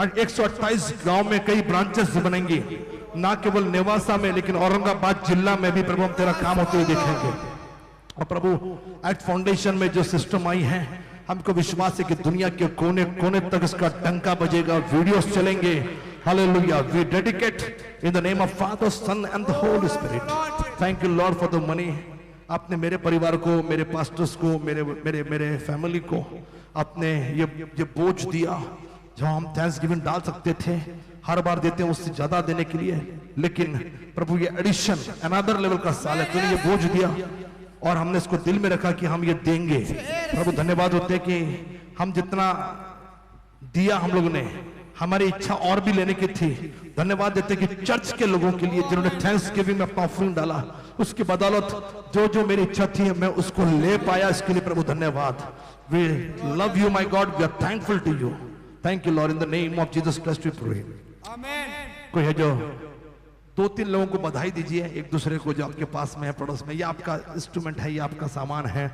[SPEAKER 2] 128 गांव में कई ब्रांचेस बनेंगी, ना केवल नेवासा में, लेकिन औरंगाबाद जिला में भी प्रभु हम तेरा काम होते हुए देखेंगे। और प्रभु एक्ट फाउंडेशन में जो सिस्टम आई है, हमको विश्वास है कि दुनिया के कोने कोने तक इसका डंका बजेगा, वीडियोस चलेंगे। Hallelujah, we dedicate in the name of Father, Son and the Holy Spirit. Thank you Lord for the money. आपने मेरे परिवार को, मेरे पास्टर्स को, मेरे फैमिली को आपने ये बोझ दिया, जो हम थैंक्स गिविंग डाल सकते थे, हर बार देते हैं उससे ज्यादा देने के लिए। लेकिन प्रभु ये एडिशन, अनदर लेवल का साल है, तूने ये बोझ दिया और हमने इसको दिल में रखा कि हम ये देंगे। प्रभु धन्यवाद होते हैं कि हम जितना दिया हम लोगों ने, हमारी इच्छा और भी लेने की थी। धन्यवाद देते कि चर्च के लोगों के लिए जिन्होंने थैंक्स गिविंग में अपना ऑफरिंग डाला, उसकी बदौलत जो जो मेरी इच्छा थी मैं उसको ले पाया। इसके लिए प्रभु धन्यवाद। We love you my God, we are thankful to you. Thank you Lord, in the name of Jesus Christ we pray. Amen. कोई है जो 2-3 लोगों को बधाई दीजिए एक दूसरे को, जो आपके पास में है, पड़ोस में। ये आपका इंस्ट्रूमेंट है, ये आपका सामान है।